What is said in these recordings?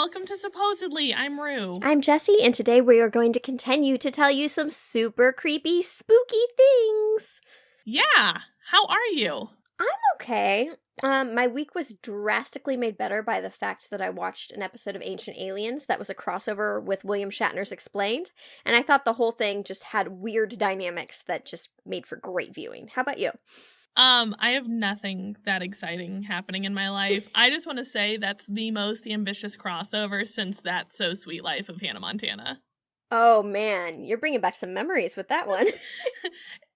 welcome to Supposedly. I'm Rue. I'm Jessi, and today we are going to continue to tell you some super creepy, spooky things. Yeah, how are you? I'm okay. My week was drastically made better by the fact that I watched an episode of Ancient Aliens that was a crossover with William Shatner's Explained, and I thought the whole thing just had weird dynamics that just made for great viewing. How about you? I have nothing that exciting happening in my life. I just want to say that's the most ambitious crossover since That's So Sweet Life of Hannah Montana. Oh man, you're bringing back some memories with that one.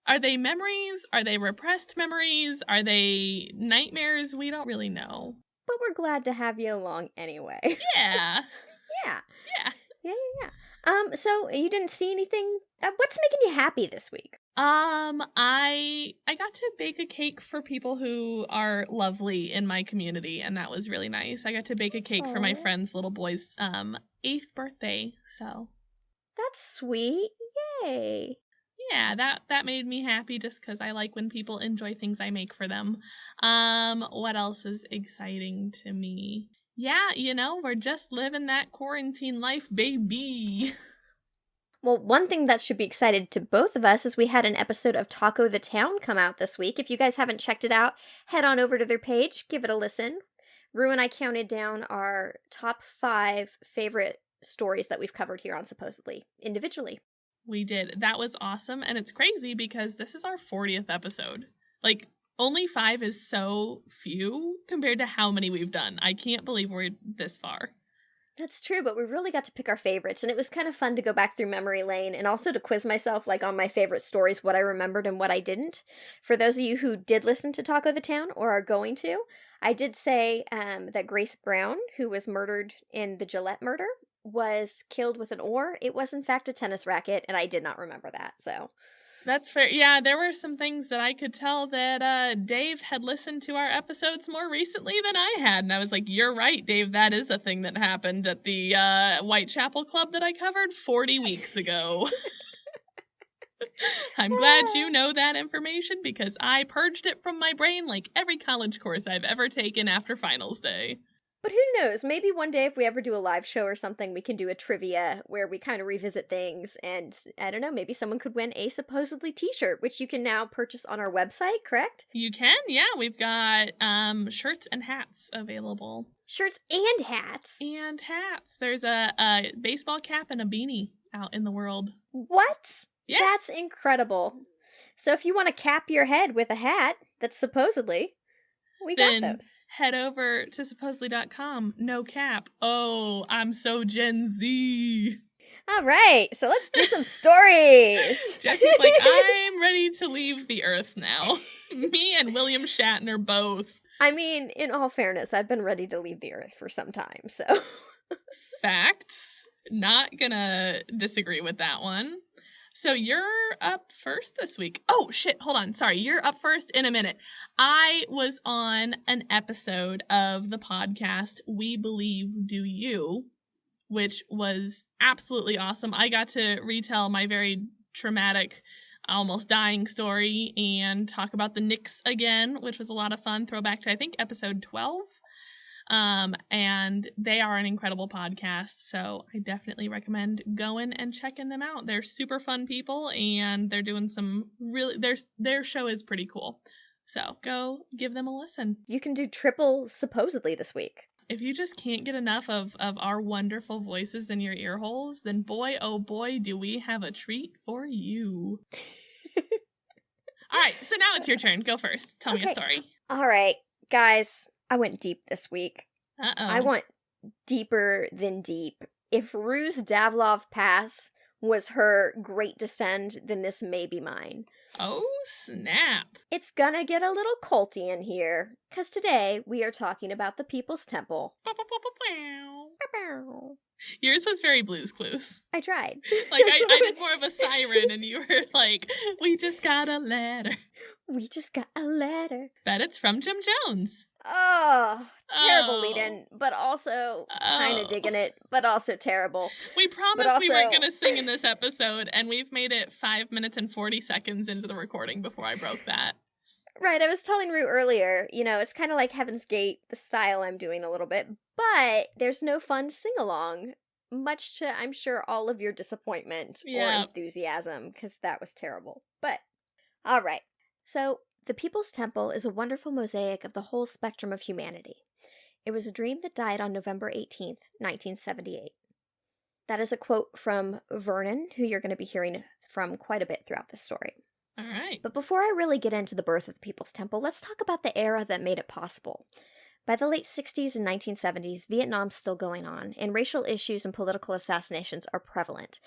Are they memories? Are they repressed memories? Are they nightmares? We don't really know. But we're glad to have you along anyway. Yeah. Yeah. Yeah. So you didn't see anything? What's making you happy this week? I got to bake a cake for people who are lovely in my community, and that was really nice. I got to bake a cake for my friend's little boy's 8th birthday, so that's sweet. Yay. Yeah, that made me happy just because I like when people enjoy things I make for them. What else is exciting to me? Yeah, we're just living that quarantine life, baby. Well, one thing that should be excited to both of us is we had an episode of Taco the Town come out this week. If you guys haven't checked it out, head on over to their page, give it a listen. Rue and I counted down our top 5 favorite stories that we've covered here on Supposedly, individually. We did. That was awesome, and it's crazy because this is our 40th episode. Like, only 5 is so few compared to how many we've done. I can't believe we're this far. That's true, but we really got to pick our favorites, and it was kind of fun to go back through memory lane and also to quiz myself on my favorite stories, what I remembered and what I didn't. For those of you who did listen to Taco the Town or are going to, I did say that Grace Brown, who was murdered in the Gillette murder, was killed with an oar. It was in fact a tennis racket, and I did not remember that, so... That's fair. Yeah, there were some things that I could tell that Dave had listened to our episodes more recently than I had. And I was like, you're right, Dave, that is a thing that happened at the Whitechapel Club that I covered 40 weeks ago. I'm glad you know that information because I purged it from my brain like every college course I've ever taken after finals day. But who knows, maybe one day if we ever do a live show or something, we can do a trivia where we kind of revisit things, and I don't know, maybe someone could win a Supposedly t-shirt, which you can now purchase on our website, correct? You can, yeah. We've got shirts and hats available. Shirts and hats? And hats. There's a baseball cap and a beanie out in the world. What? Yeah. That's incredible. So if you want to cap your head with a hat that's supposedly... we got those. Head over to supposedly.com. No cap. Oh, I'm so Gen Z. All right, so let's do some stories. Jessi's like, I'm ready to leave the earth now. Me and William Shatner both. I mean, in all fairness, I've been ready to leave the earth for some time, so. Facts. Not gonna disagree with that one. So you're up first this week. Oh, shit. Hold on. Sorry. You're up first in a minute. I was on an episode of the podcast We Believe Do You, which was absolutely awesome. I got to retell my very traumatic, almost dying story and talk about the Knicks again, which was a lot of fun. Throwback to, I think, episode 12. And they are an incredible podcast, so I definitely recommend going and checking them out. They're super fun people, and they're doing some really, their show is pretty cool. So go give them a listen. You can do triple Supposedly this week. If you just can't get enough of our wonderful voices in your ear holes, then boy, oh boy, do we have a treat for you. All right, so now it's your turn. Go first. Tell me a story. All right, guys. I went deep this week. Uh-oh. I went deeper than deep. If Rue's Davlov Pass was her great descend, then this may be mine. Oh, snap. It's gonna get a little culty in here, because today we are talking about the People's Temple. Yours was very Blue's Clues. I tried. I did more of a siren, and you were like, we just got a letter. We just got a letter. Bet it's from Jim Jones. Oh, terrible lead-in, but also kind of digging it, but also terrible. We promised we weren't going to sing in this episode, and we've made it 5 minutes and 40 seconds into the recording before I broke that. Right, I was telling Rue earlier, it's kind of like Heaven's Gate, the style I'm doing a little bit, but there's no fun sing-along, much to, I'm sure, all of your disappointment or Yeah. enthusiasm, because that was terrible. But, all right. So, the People's Temple is a wonderful mosaic of the whole spectrum of humanity. It was a dream that died on November 18th, 1978. That is a quote from Vernon, who you're going to be hearing from quite a bit throughout this story. All right. But before I really get into the birth of the People's Temple, let's talk about the era that made it possible. By the late 60s and 1970s, Vietnam's still going on, and racial issues and political assassinations are prevalent.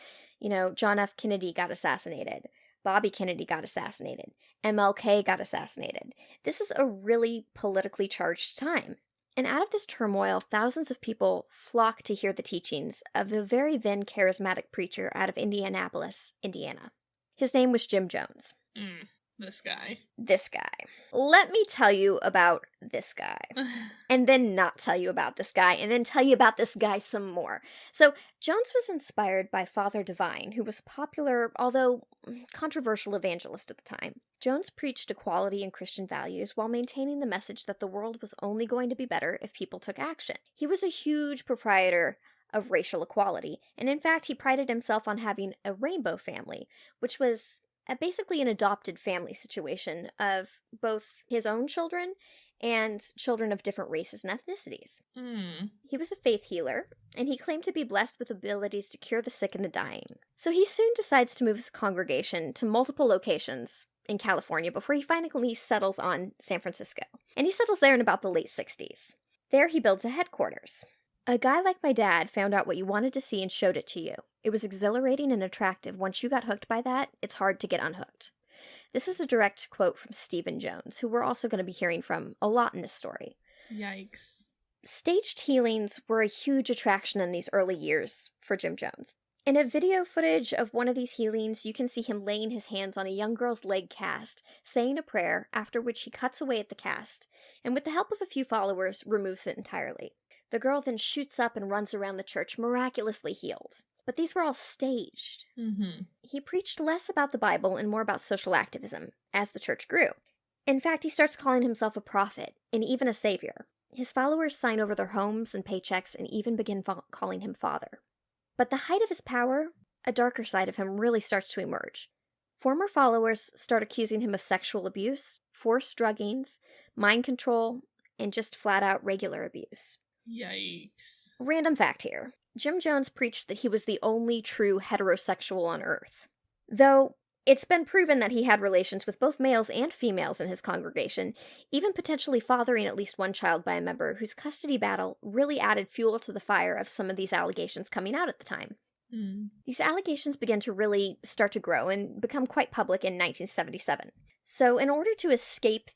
John F. Kennedy got assassinated. Bobby Kennedy got assassinated. MLK got assassinated. This is a really politically charged time. And out of this turmoil, thousands of people flock to hear the teachings of the very then charismatic preacher out of Indianapolis, Indiana. His name was Jim Jones. This guy. This guy. Let me tell you about this guy. And then not tell you about this guy. And then tell you about this guy some more. So, Jones was inspired by Father Divine, who was a popular, although controversial evangelist at the time. Jones preached equality and Christian values while maintaining the message that the world was only going to be better if people took action. He was a huge proprietor of racial equality, and in fact, he prided himself on having a rainbow family, which was basically an adopted family situation of both his own children and children of different races and ethnicities. He was a faith healer, and he claimed to be blessed with abilities to cure the sick and the dying. So he soon decides to move his congregation to multiple locations in California before he finally settles on San Francisco. And he settles there in about the late 60s. There he builds a headquarters. A guy like my dad found out what you wanted to see and showed it to you. It was exhilarating and attractive. Once you got hooked by that, it's hard to get unhooked. This is a direct quote from Stephen Jones, who we're also going to be hearing from a lot in this story. Yikes. Staged healings were a huge attraction in these early years for Jim Jones. In a video footage of one of these healings, you can see him laying his hands on a young girl's leg cast, saying a prayer, after which he cuts away at the cast, and with the help of a few followers, removes it entirely. The girl then shoots up and runs around the church, miraculously healed. But these were all staged. He preached less about the Bible and more about social activism, as the church grew. In fact, he starts calling himself a prophet, and even a savior. His followers sign over their homes and paychecks and even begin calling him father. But the height of his power, a darker side of him really starts to emerge. Former followers start accusing him of sexual abuse, forced druggings, mind control, and just flat-out regular abuse. Yikes. Random fact here. Jim Jones preached that he was the only true heterosexual on Earth. Though it's been proven that he had relations with both males and females in his congregation, even potentially fathering at least one child by a member whose custody battle really added fuel to the fire of some of these allegations coming out at the time. These allegations began to really start to grow and become quite public in 1977. So in order to escape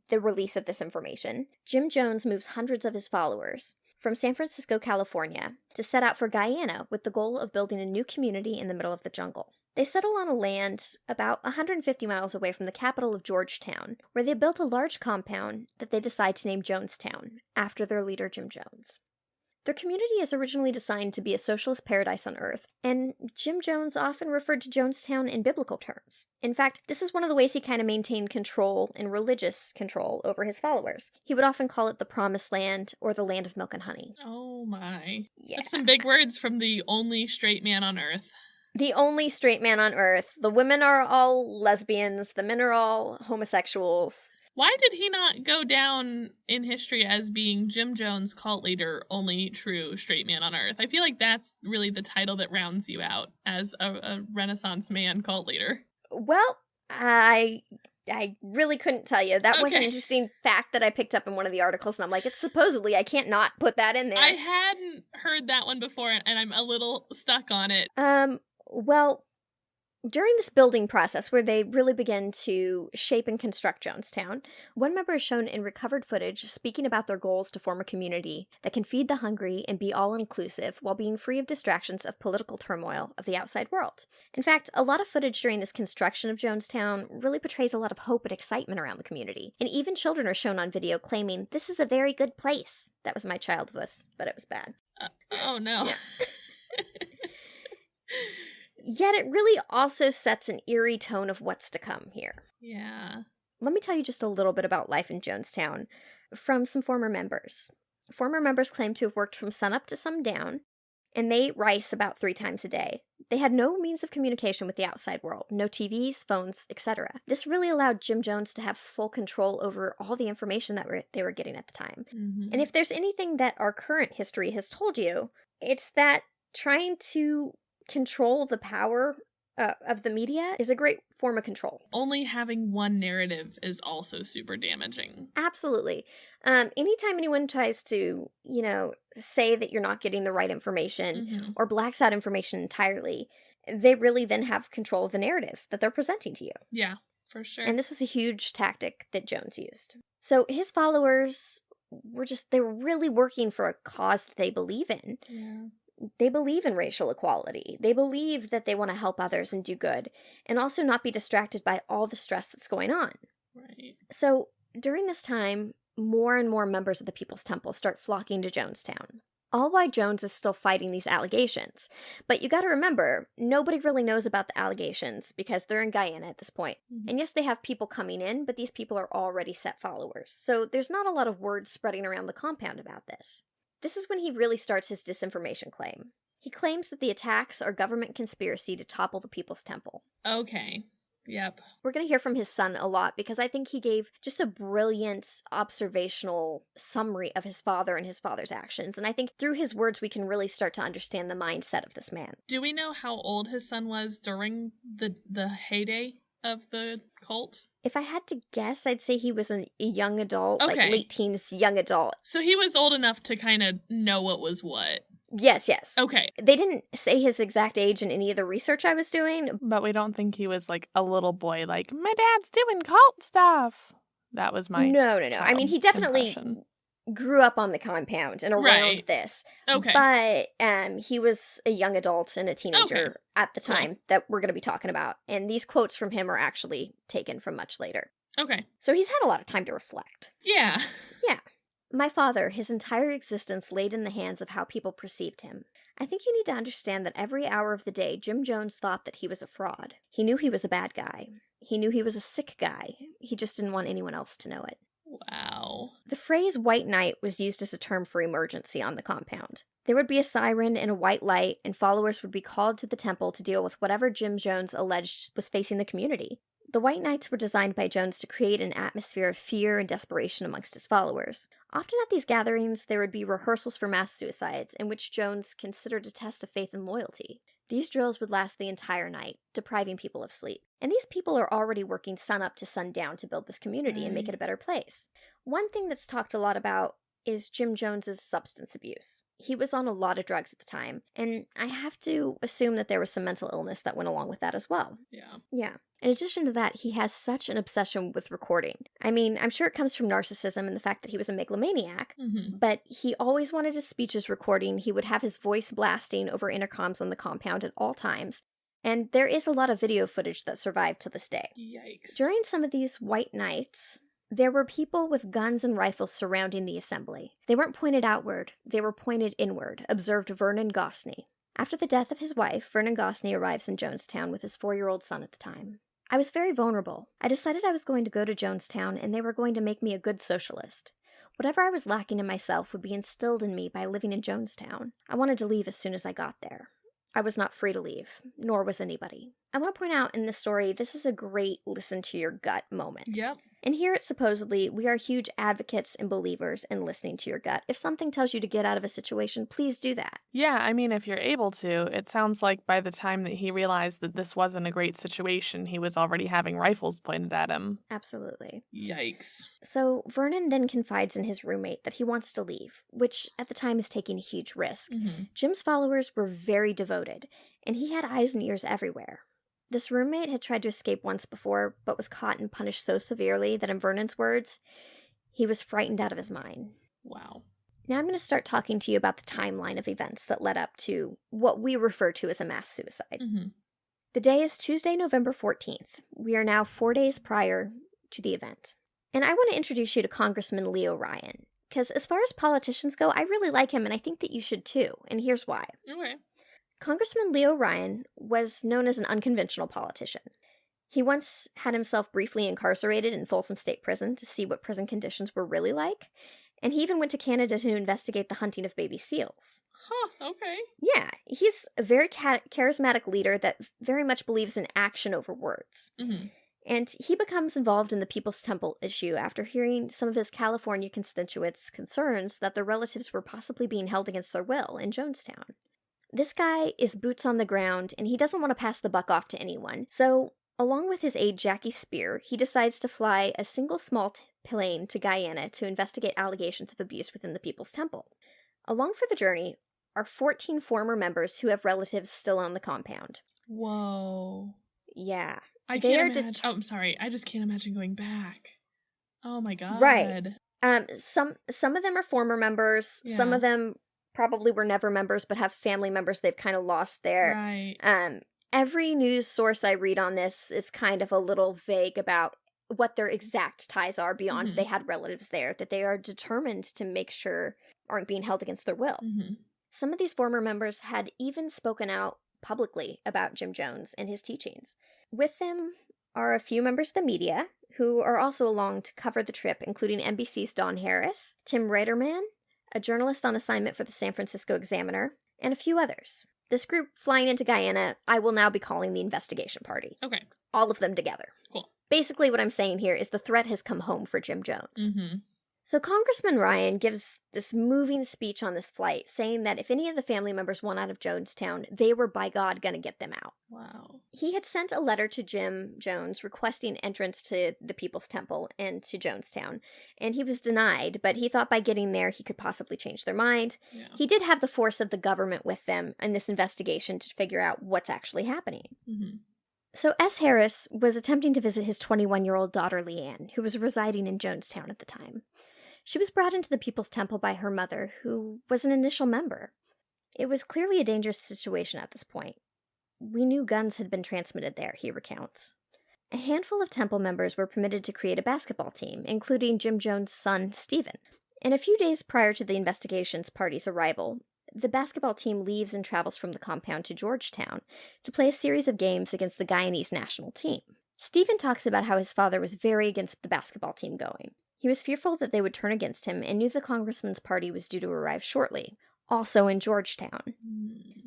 the release of this information, Jim Jones moves hundreds of his followers from San Francisco, California, to set out for Guyana with the goal of building a new community in the middle of the jungle. They settle on a land about 150 miles away from the capital of Georgetown, where they built a large compound that they decide to name Jonestown, after their leader Jim Jones. Their community is originally designed to be a socialist paradise on Earth, and Jim Jones often referred to Jonestown in biblical terms. In fact, this is one of the ways he kind of maintained control and religious control over his followers. He would often call it the Promised Land or the Land of Milk and Honey. Oh my. Yeah. That's some big words from the only straight man on Earth. The only straight man on Earth. The women are all lesbians, the men are all homosexuals. Why did he not go down in history as being Jim Jones, cult leader, only true straight man on Earth? I feel like that's really the title that rounds you out as a Renaissance man cult leader. Well, I really couldn't tell you. That was an interesting fact that I picked up in one of the articles, and I'm like, it's supposedly, I can't not put that in there. I hadn't heard that one before, and I'm a little stuck on it. Well, during this building process, where they really begin to shape and construct Jonestown, one member is shown in recovered footage speaking about their goals to form a community that can feed the hungry and be all-inclusive while being free of distractions of political turmoil of the outside world. In fact, a lot of footage during this construction of Jonestown really portrays a lot of hope and excitement around the community, and even children are shown on video claiming, "This is a very good place." That was my child voice, but it was bad. Oh no. Yet it really also sets an eerie tone of what's to come here. Yeah. Let me tell you just a little bit about life in Jonestown from some former members. Former members claim to have worked from sunup to sundown, and they ate rice about 3 times a day. They had no means of communication with the outside world, no TVs, phones, etc. This really allowed Jim Jones to have full control over all the information that they were getting at the time. Mm-hmm. And if there's anything that our current history has told you, it's that trying to control the power of the media is a great form of control. Only having one narrative is also super damaging. Absolutely. Anytime anyone tries to, say that you're not getting the right information or blacks out information entirely, they really then have control of the narrative that they're presenting to you. Yeah, for sure. And this was a huge tactic that Jones used. So his followers they were really working for a cause that they believe in. Yeah. They believe in racial equality. They believe that they want to help others and do good, and also not be distracted by all the stress that's going on. Right. So during this time, more and more members of the People's Temple start flocking to Jonestown. All while Jones is still fighting these allegations. But you gotta remember, nobody really knows about the allegations because they're in Guyana at this point. Mm-hmm. And yes, they have people coming in, but these people are already set followers. So there's not a lot of word spreading around the compound about this. This is when he really starts his disinformation claim. He claims that the attacks are government conspiracy to topple the People's Temple. Okay. Yep. We're going to hear from his son a lot because I think he gave just a brilliant observational summary of his father and his father's actions. And I think through his words, we can really start to understand the mindset of this man. Do we know how old his son was during the heyday of the cult? If I had to guess, I'd say he was a young adult, Okay. like late teens, young adult. So he was old enough to kind of know what was what. Yes. Okay. They didn't say his exact age in any of the research I was doing. But we don't think he was like a little boy, like, my dad's doing cult stuff. That was my No. I mean, he definitely impression. grew up on the compound and around Right. this. Okay. But he was a young adult and a teenager at the Cool. time that we're going to be talking about. And these quotes from him are actually taken from much later. Okay. So he's had a lot of time to reflect. Yeah. My father, his entire existence laid in the hands of how people perceived him. I think you need to understand that every hour of the day, Jim Jones thought that he was a fraud. He knew he was a bad guy. He knew he was a sick guy. He just didn't want anyone else to know it. Wow. The phrase white knight was used as a term for emergency on the compound. There would be a siren and a white light, and followers would be called to the temple to deal with whatever Jim Jones alleged was facing the community. The White Knights were designed by Jones to create an atmosphere of fear and desperation amongst his followers. Often at these gatherings, there would be rehearsals for mass suicides, in which Jones considered a test of faith and loyalty. These drills would last the entire night, depriving people of sleep. And these people are already working sunup to sundown to build this community and make it a better place. One thing that's talked a lot about is Jim Jones's substance abuse. He was on a lot of drugs at the time, and I have to assume that there was some mental illness that went along with that as well. Yeah. In addition to that, he has such an obsession with recording. I mean, I'm sure it comes from narcissism and the fact that he was a megalomaniac, but he always wanted his speeches recording. He would have his voice blasting over intercoms on the compound at all times. And there is a lot of video footage that survived to this day. Yikes. During some of these white nights, there were people with guns and rifles surrounding the assembly. They weren't pointed outward, they were pointed inward, observed Vernon Gosney. After the death of his wife, Vernon Gosney arrives in Jonestown with his 4-year-old son at the time. I was very vulnerable. I decided I was going to go to Jonestown and they were going to make me a good socialist. Whatever I was lacking in myself would be instilled in me by living in Jonestown. I wanted to leave as soon as I got there. I was not free to leave, nor was anybody. I want to point out in this story, this is a great listen to your gut moment. Yep. And here at Supposedly, we are huge advocates and believers in listening to your gut. If something tells you to get out of a situation, please do that. Yeah, I mean, if you're able to, it sounds like by the time that he realized that this wasn't a great situation, he was already having rifles pointed at him. Absolutely. Yikes. So Vernon then confides in his roommate that he wants to leave, which at the time is taking a huge risk. Jim's followers were very devoted, and he had eyes and ears everywhere. This roommate had tried to escape once before, but was caught and punished so severely that in Vernon's words, he was frightened out of his mind. Wow. Now I'm going to start talking to you about the timeline of events that led up to what we refer to as a mass suicide. The day is Tuesday, November 14th. We are now 4 days prior to the event. And I want to introduce you to Congressman Leo Ryan, because as far as politicians go, I really like him, and I think that you should too, and here's why. Okay. Congressman Leo Ryan was known as an unconventional politician. He once had himself briefly incarcerated in Folsom State Prison to see what prison conditions were really like, and he even went to Canada to investigate the hunting of baby seals. Huh, okay. Yeah, he's a very charismatic leader that very much believes in action over words. Mm-hmm. And he becomes involved in the People's Temple issue after hearing some of his California constituents' concerns that their relatives were possibly being held against their will in Jonestown. This guy is boots on the ground, and he doesn't want to pass the buck off to anyone. So, along with his aide Jackie Spear, he decides to fly a single small plane to Guyana to investigate allegations of abuse within the People's Temple. Along for the journey are 14 former members who have relatives still on the compound. Whoa. Yeah. I can't imagine. I'm sorry. I just can't imagine going back. Oh my god. Right. Some of them are former members. Yeah. Some of them probably were never members but have family members they've kind of lost there. Right. Every news source I read on this is kind of a little vague about what their exact ties are beyond they had relatives there that they are determined to make sure aren't being held against their will. Mm-hmm. Some of these former members had even spoken out publicly about Jim Jones and his teachings. With them are a few members of the media who are also along to cover the trip, including NBC's Don Harris, Tim Reiterman, a journalist on assignment for the San Francisco Examiner, and a few others. This group flying into Guyana, I will now be calling the investigation party. Okay. All of them together. Cool. Basically what I'm saying here is the threat has come home for Jim Jones. Mm-hmm. So Congressman Ryan gives this moving speech on this flight, saying that if any of the family members won out of Jonestown, they were by God going to get them out. Wow. He had sent a letter to Jim Jones requesting entrance to the People's Temple and to Jonestown, and he was denied, but he thought by getting there he could possibly change their mind. Yeah. He did have the force of the government with them in this investigation to figure out what's actually happening. Mm-hmm. So S. Harris was attempting to visit his 21-year-old daughter Leanne, who was residing in Jonestown at the time. She was brought into the People's Temple by her mother, who was an initial member. It was clearly a dangerous situation at this point. We knew guns had been transmitted there, he recounts. A handful of temple members were permitted to create a basketball team, including Jim Jones' son, Stephen. And a few days prior to the investigations party's arrival, the basketball team leaves and travels from the compound to Georgetown to play a series of games against the Guyanese national team. Stephen talks about how his father was very against the basketball team going. He was fearful that they would turn against him and knew the congressman's party was due to arrive shortly, also in Georgetown.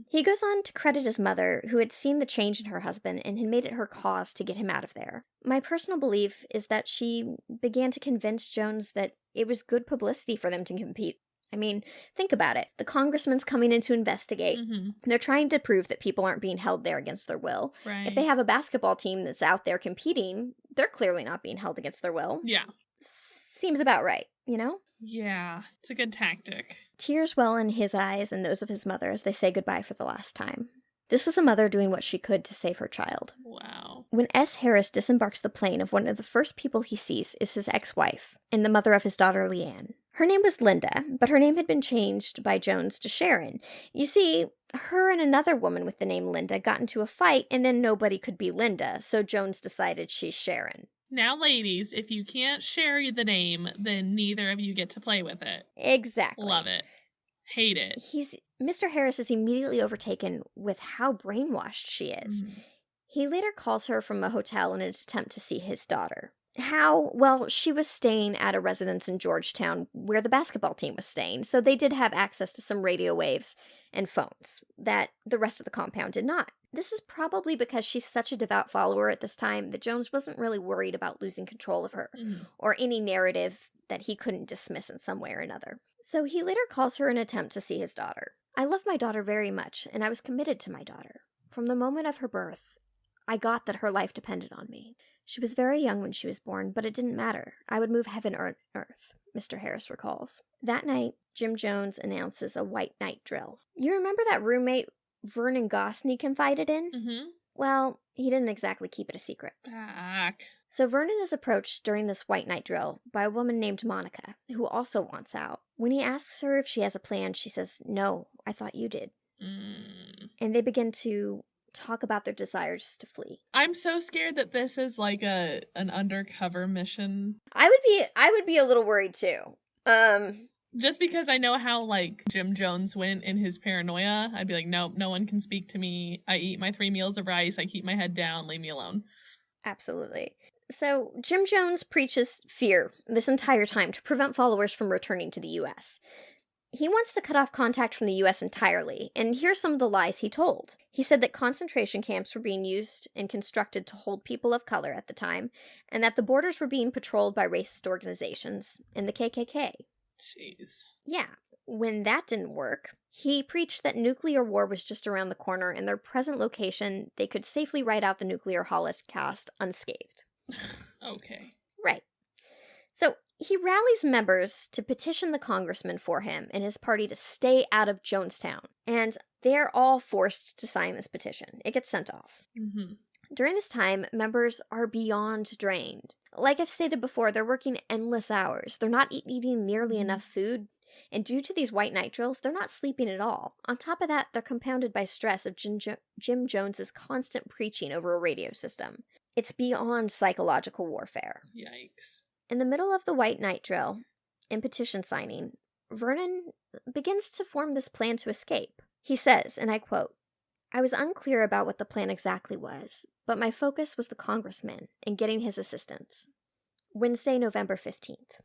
He goes on to credit his mother, who had seen the change in her husband and had made it her cause to get him out of there. My personal belief is that she began to convince Jones that it was good publicity for them to compete. I mean, think about it. The congressman's coming in to investigate. Mm-hmm. They're trying to prove that people aren't being held there against their will. Right. If they have a basketball team that's out there competing, they're clearly not being held against their will. Yeah. Seems about right, you know? Yeah. It's a good tactic. Tears well in his eyes and those of his mother as they say goodbye for the last time. This was a mother doing what she could to save her child. Wow. When S. Harris disembarks the plane, of one of the first people he sees is his ex-wife and the mother of his daughter Leanne. Her name was Linda, but her name had been changed by Jones to Sharon. You see, her and another woman with the name Linda got into a fight, and then nobody could be Linda, so Jones decided she's Sharon. Now, ladies, if you can't share the name, then neither of you get to play with it. Exactly. Love it. Hate it. Mr. Harris is immediately overtaken with how brainwashed she is. He later calls her from a hotel in an attempt to see his daughter. How? Well, she was staying at a residence in Georgetown where the basketball team was staying, so they did have access to some radio waves and phones that the rest of the compound did not. This is probably because she's such a devout follower at this time that Jones wasn't really worried about losing control of her, or any narrative that he couldn't dismiss in some way or another. So he later calls her in an attempt to see his daughter. I love my daughter very much, and I was committed to my daughter. From the moment of her birth, I got that her life depended on me. She was very young when she was born, but it didn't matter. I would move heaven or earth, Mr. Harris recalls. That night, Jim Jones announces a white night drill. You remember that roommate Vernon Gosney confided in? Mm-hmm. Well, he didn't exactly keep it a secret. Back. So Vernon is approached during this white night drill by a woman named Monica, who also wants out. When he asks her if she has a plan, she says, "No, I thought you did." And they begin to talk about their desires to flee. I'm so scared that this is like an undercover mission. I would be a little worried too. Just because I know how like Jim Jones went in his paranoia, I'd be like, nope, no one can speak to me. I eat my 3 meals of rice. I keep my head down. Leave me alone. Absolutely. So, Jim Jones preaches fear this entire time to prevent followers from returning to the U.S. He wants to cut off contact from the U.S. entirely, and here's some of the lies he told. He said that concentration camps were being used and constructed to hold people of color at the time, and that the borders were being patrolled by racist organizations and the KKK. Jeez. Yeah, when that didn't work, he preached that nuclear war was just around the corner, and their present location, they could safely ride out the nuclear holocaust unscathed. Okay. Right. So, he rallies members to petition the congressman for him and his party to stay out of Jonestown, and they're all forced to sign this petition. It gets sent off. Mm-hmm. During this time, members are beyond drained. Like I've stated before, they're working endless hours. They're not eating nearly enough food, and due to these white night drills, they're not sleeping at all. On top of that, they're compounded by stress of Jim Jones's constant preaching over a radio system. It's beyond psychological warfare. Yikes. In the middle of the white night drill, in petition signing, Vernon begins to form this plan to escape. He says, and I quote, "I was unclear about what the plan exactly was, but my focus was the congressman and getting his assistance." Wednesday, November 15th.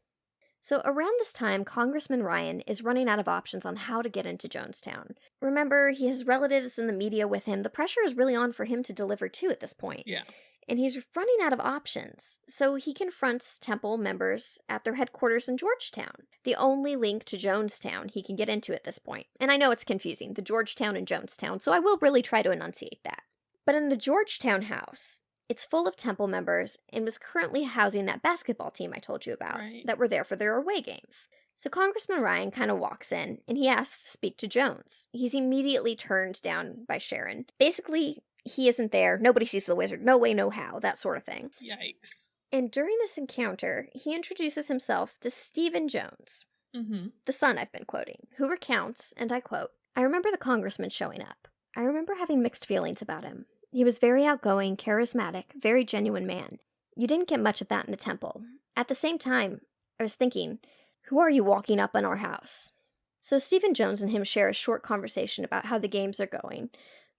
So around this time, Congressman Ryan is running out of options on how to get into Jonestown. Remember, he has relatives in the media with him. The pressure is really on for him to deliver too at this point. Yeah. And he's running out of options, so he confronts Temple members at their headquarters in Georgetown, the only link to Jonestown he can get into at this point. And I know it's confusing, the Georgetown and Jonestown, so I will really try to enunciate that. But in the Georgetown house, it's full of Temple members and was currently housing that basketball team I told you about that were there for their away games. So Congressman Ryan kind of walks in, and he asks to speak to Jones. He's immediately turned down by Sharon. Basically, he isn't there, nobody sees the wizard, no way, no how, that sort of thing. Yikes. And during this encounter, he introduces himself to Stephen Jones, the son I've been quoting, who recounts, and I quote, "I remember the congressman showing up. I remember having mixed feelings about him. He was very outgoing, charismatic, very genuine man. You didn't get much of that in the temple. At the same time, I was thinking, who are you walking up in our house?" So Stephen Jones and him share a short conversation about how the games are going,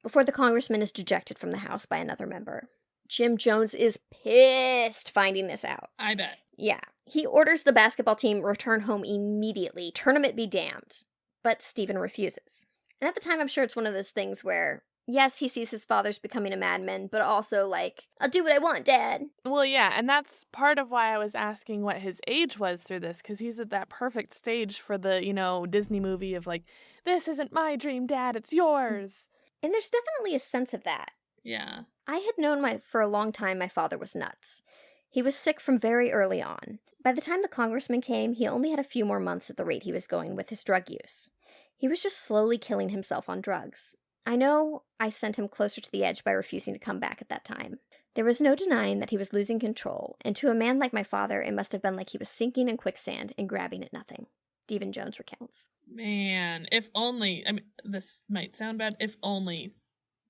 before the congressman is ejected from the house by another member. Jim Jones is pissed finding this out. I bet. Yeah. He orders the basketball team return home immediately, tournament be damned. But Stephen refuses. And at the time, I'm sure it's one of those things where, yes, he sees his father's becoming a madman, but also like, I'll do what I want, Dad. Well, yeah, and that's part of why I was asking what his age was through this, because he's at that perfect stage for the, Disney movie of like, this isn't my dream, Dad, it's yours. And there's definitely a sense of that. Yeah. I had known for a long time my father was nuts. He was sick from very early on. By the time the congressman came, he only had a few more months at the rate he was going with his drug use. He was just slowly killing himself on drugs. I know I sent him closer to the edge by refusing to come back at that time. There was no denying that he was losing control, and to a man like my father, it must have been like he was sinking in quicksand and grabbing at nothing. Stephen Jones recounts. Man, if only, this might sound bad, if only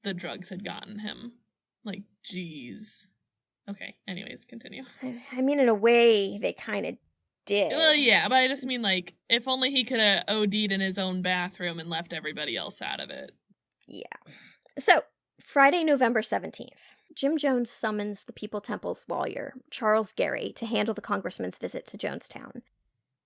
the drugs had gotten him. Like, geez. Okay, anyways, continue. I mean, in a way, they kind of did. Well, yeah, but I just mean, like, if only he could have OD'd in his own bathroom and left everybody else out of it. Yeah. So, Friday, November 17th, Jim Jones summons the People Temple's lawyer, Charles Gary, to handle the congressman's visit to Jonestown.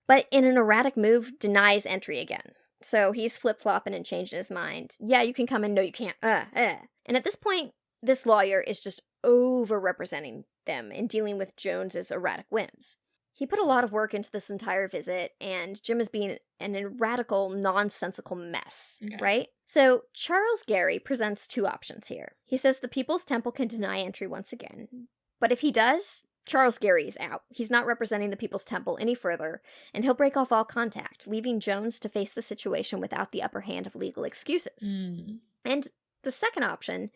But in an erratic move, denies entry again. So he's flip-flopping and changing his mind. Yeah, you can come in. No, you can't. And at this point, this lawyer is just over-representing them and dealing with Jones's erratic whims. He put a lot of work into this entire visit, and Jim is being an radical, nonsensical mess, right? So Charles Gary presents two options here. He says the People's Temple can deny entry once again, but if he does, Charles Gary is out. He's not representing the People's Temple any further, and he'll break off all contact, leaving Jones to face the situation without the upper hand of legal excuses. And the second option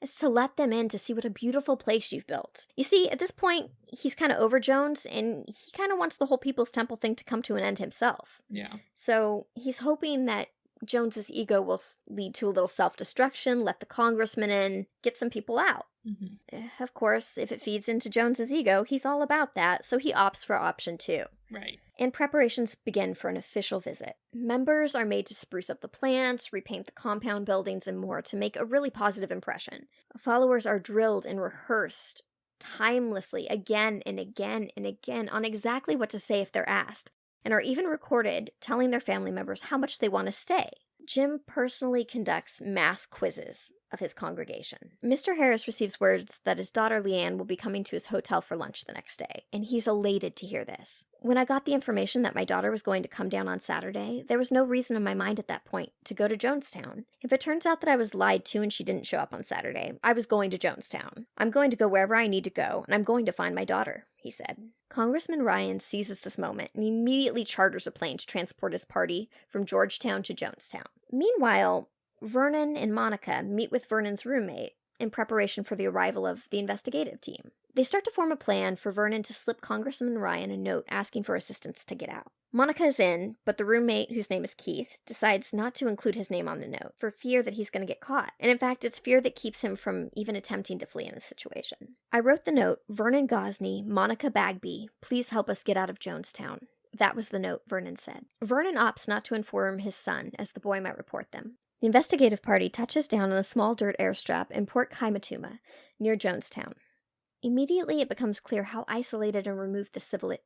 is to let them in to see what a beautiful place you've built. You see, at this point, he's kind of over Jones, and he kind of wants the whole People's Temple thing to come to an end himself. Yeah. So he's hoping that Jones's ego will lead to a little self-destruction, let the congressman in, get some people out. Of course, if it feeds into Jones's ego, he's all about that, so he opts for option 2. Right. And preparations begin for an official visit. Members are made to spruce up the plants, repaint the compound buildings, and more to make a really positive impression. Followers are drilled and rehearsed timelessly again and again and again on exactly what to say if they're asked, and are even recorded telling their family members how much they want to stay. Jim personally conducts mass quizzes of his congregation. Mr. Harris receives words that his daughter Leanne will be coming to his hotel for lunch the next day, and he's elated to hear this. When I got the information that my daughter was going to come down on Saturday, there was no reason in my mind at that point to go to Jonestown. If it turns out that I was lied to and she didn't show up on Saturday, I was going to Jonestown. I'm going to go wherever I need to go, and I'm going to find my daughter, he said. Congressman Ryan seizes this moment and immediately charters a plane to transport his party from Georgetown to Jonestown. Meanwhile, Vernon and Monica meet with Vernon's roommate in preparation for the arrival of the investigative team. They start to form a plan for Vernon to slip Congressman Ryan a note asking for assistance to get out. Monica is in, but the roommate, whose name is Keith, decides not to include his name on the note for fear that he's going to get caught. And in fact, it's fear that keeps him from even attempting to flee in this situation. I wrote the note, Vernon Gosney, Monica Bagby, please help us get out of Jonestown. That was the note, Vernon said. Vernon opts not to inform his son, as the boy might report them. The investigative party touches down on a small dirt airstrip in Port Kaimatuma, near Jonestown. Immediately, it becomes clear how isolated and removed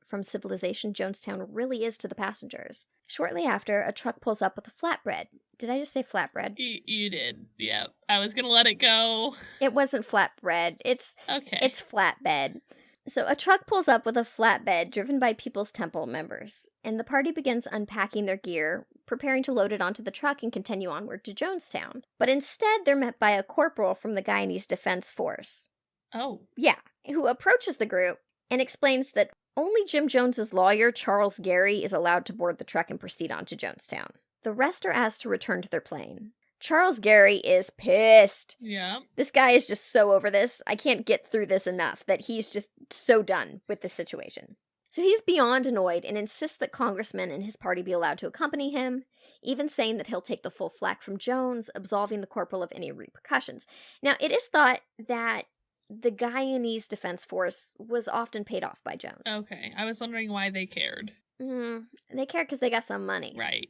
from civilization Jonestown really is to the passengers. Shortly after, a truck pulls up with a flatbread. Did I just say flatbread? You did, yeah. I was gonna let it go. It wasn't flatbread. It's flatbed. So a truck pulls up with a flatbed driven by People's Temple members, and the party begins unpacking their gear, preparing to load it onto the truck and continue onward to Jonestown. But instead, they're met by a corporal from the Guyanese Defense Force. Oh. Yeah, who approaches the group and explains that only Jim Jones's lawyer, Charles Gary, is allowed to board the truck and proceed on to Jonestown. The rest are asked to return to their plane. Charles Gary is pissed. Yeah. This guy is just so over this. I can't get through this enough that he's just so done with this situation. So he's beyond annoyed and insists that Congressman and his party be allowed to accompany him, even saying that he'll take the full flack from Jones, absolving the corporal of any repercussions. Now, it is thought that the Guyanese Defense Force was often paid off by Jones. Okay, I was wondering why they cared. They care because they got some money. Right.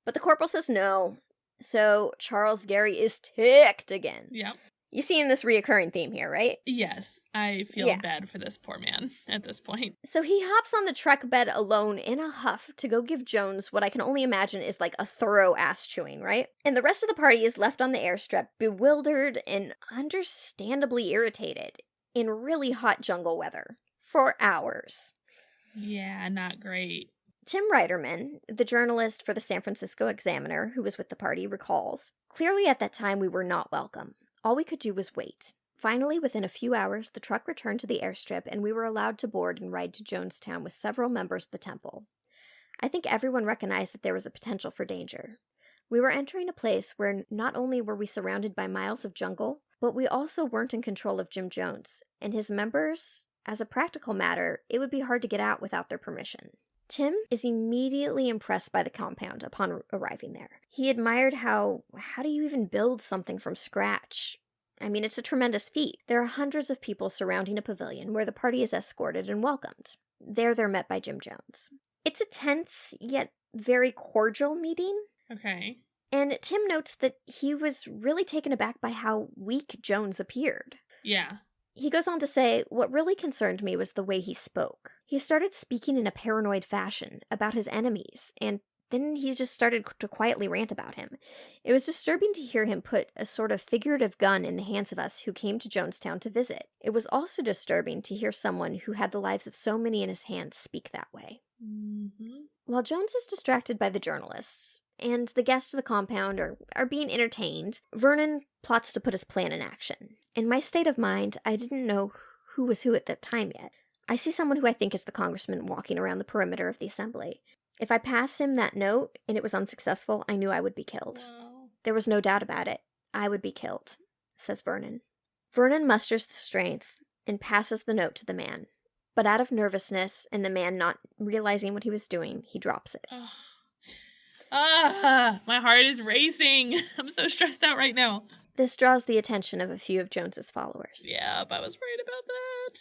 But the corporal says no. So Charles Gary is ticked again. Yep. You seeing this reoccurring theme here, right? Yes, I feel bad for this poor man at this point. So he hops on the truck bed alone in a huff to go give Jones what I can only imagine is like a thorough ass chewing, right? And the rest of the party is left on the airstrip, bewildered and understandably irritated in really hot jungle weather for hours. Yeah, not great. Tim Reiterman, the journalist for the San Francisco Examiner who was with the party, recalls, clearly at that time we were not welcome. All we could do was wait. Finally, within a few hours, the truck returned to the airstrip and we were allowed to board and ride to Jonestown with several members of the temple. I think everyone recognized that there was a potential for danger. We were entering a place where not only were we surrounded by miles of jungle, but we also weren't in control of Jim Jones and his members. As a practical matter, it would be hard to get out without their permission. Tim is immediately impressed by the compound upon arriving there. He admired how do you even build something from scratch? I mean, it's a tremendous feat. There are hundreds of people surrounding a pavilion where the party is escorted and welcomed. There they're met by Jim Jones. It's a tense, yet very cordial meeting. Okay. And Tim notes that he was really taken aback by how weak Jones appeared. Yeah. He goes on to say, what really concerned me was the way he spoke. He started speaking in a paranoid fashion about his enemies, and then he just started to quietly rant about him. It was disturbing to hear him put a sort of figurative gun in the hands of us who came to Jonestown to visit. It was also disturbing to hear someone who had the lives of so many in his hands speak that way. Mm-hmm. While Jones is distracted by the journalists, and the guests of the compound are being entertained, Vernon plots to put his plan in action. In my state of mind, I didn't know who was who at that time yet. I see someone who I think is the congressman walking around the perimeter of the assembly. If I passed him that note and it was unsuccessful, I knew I would be killed. Wow. There was no doubt about it. I would be killed, says Vernon. Vernon musters the strength and passes the note to the man. But out of nervousness and the man not realizing what he was doing, he drops it. My heart is racing. I'm so stressed out right now. This draws the attention of a few of Jones's followers. Yep, I was worried about that.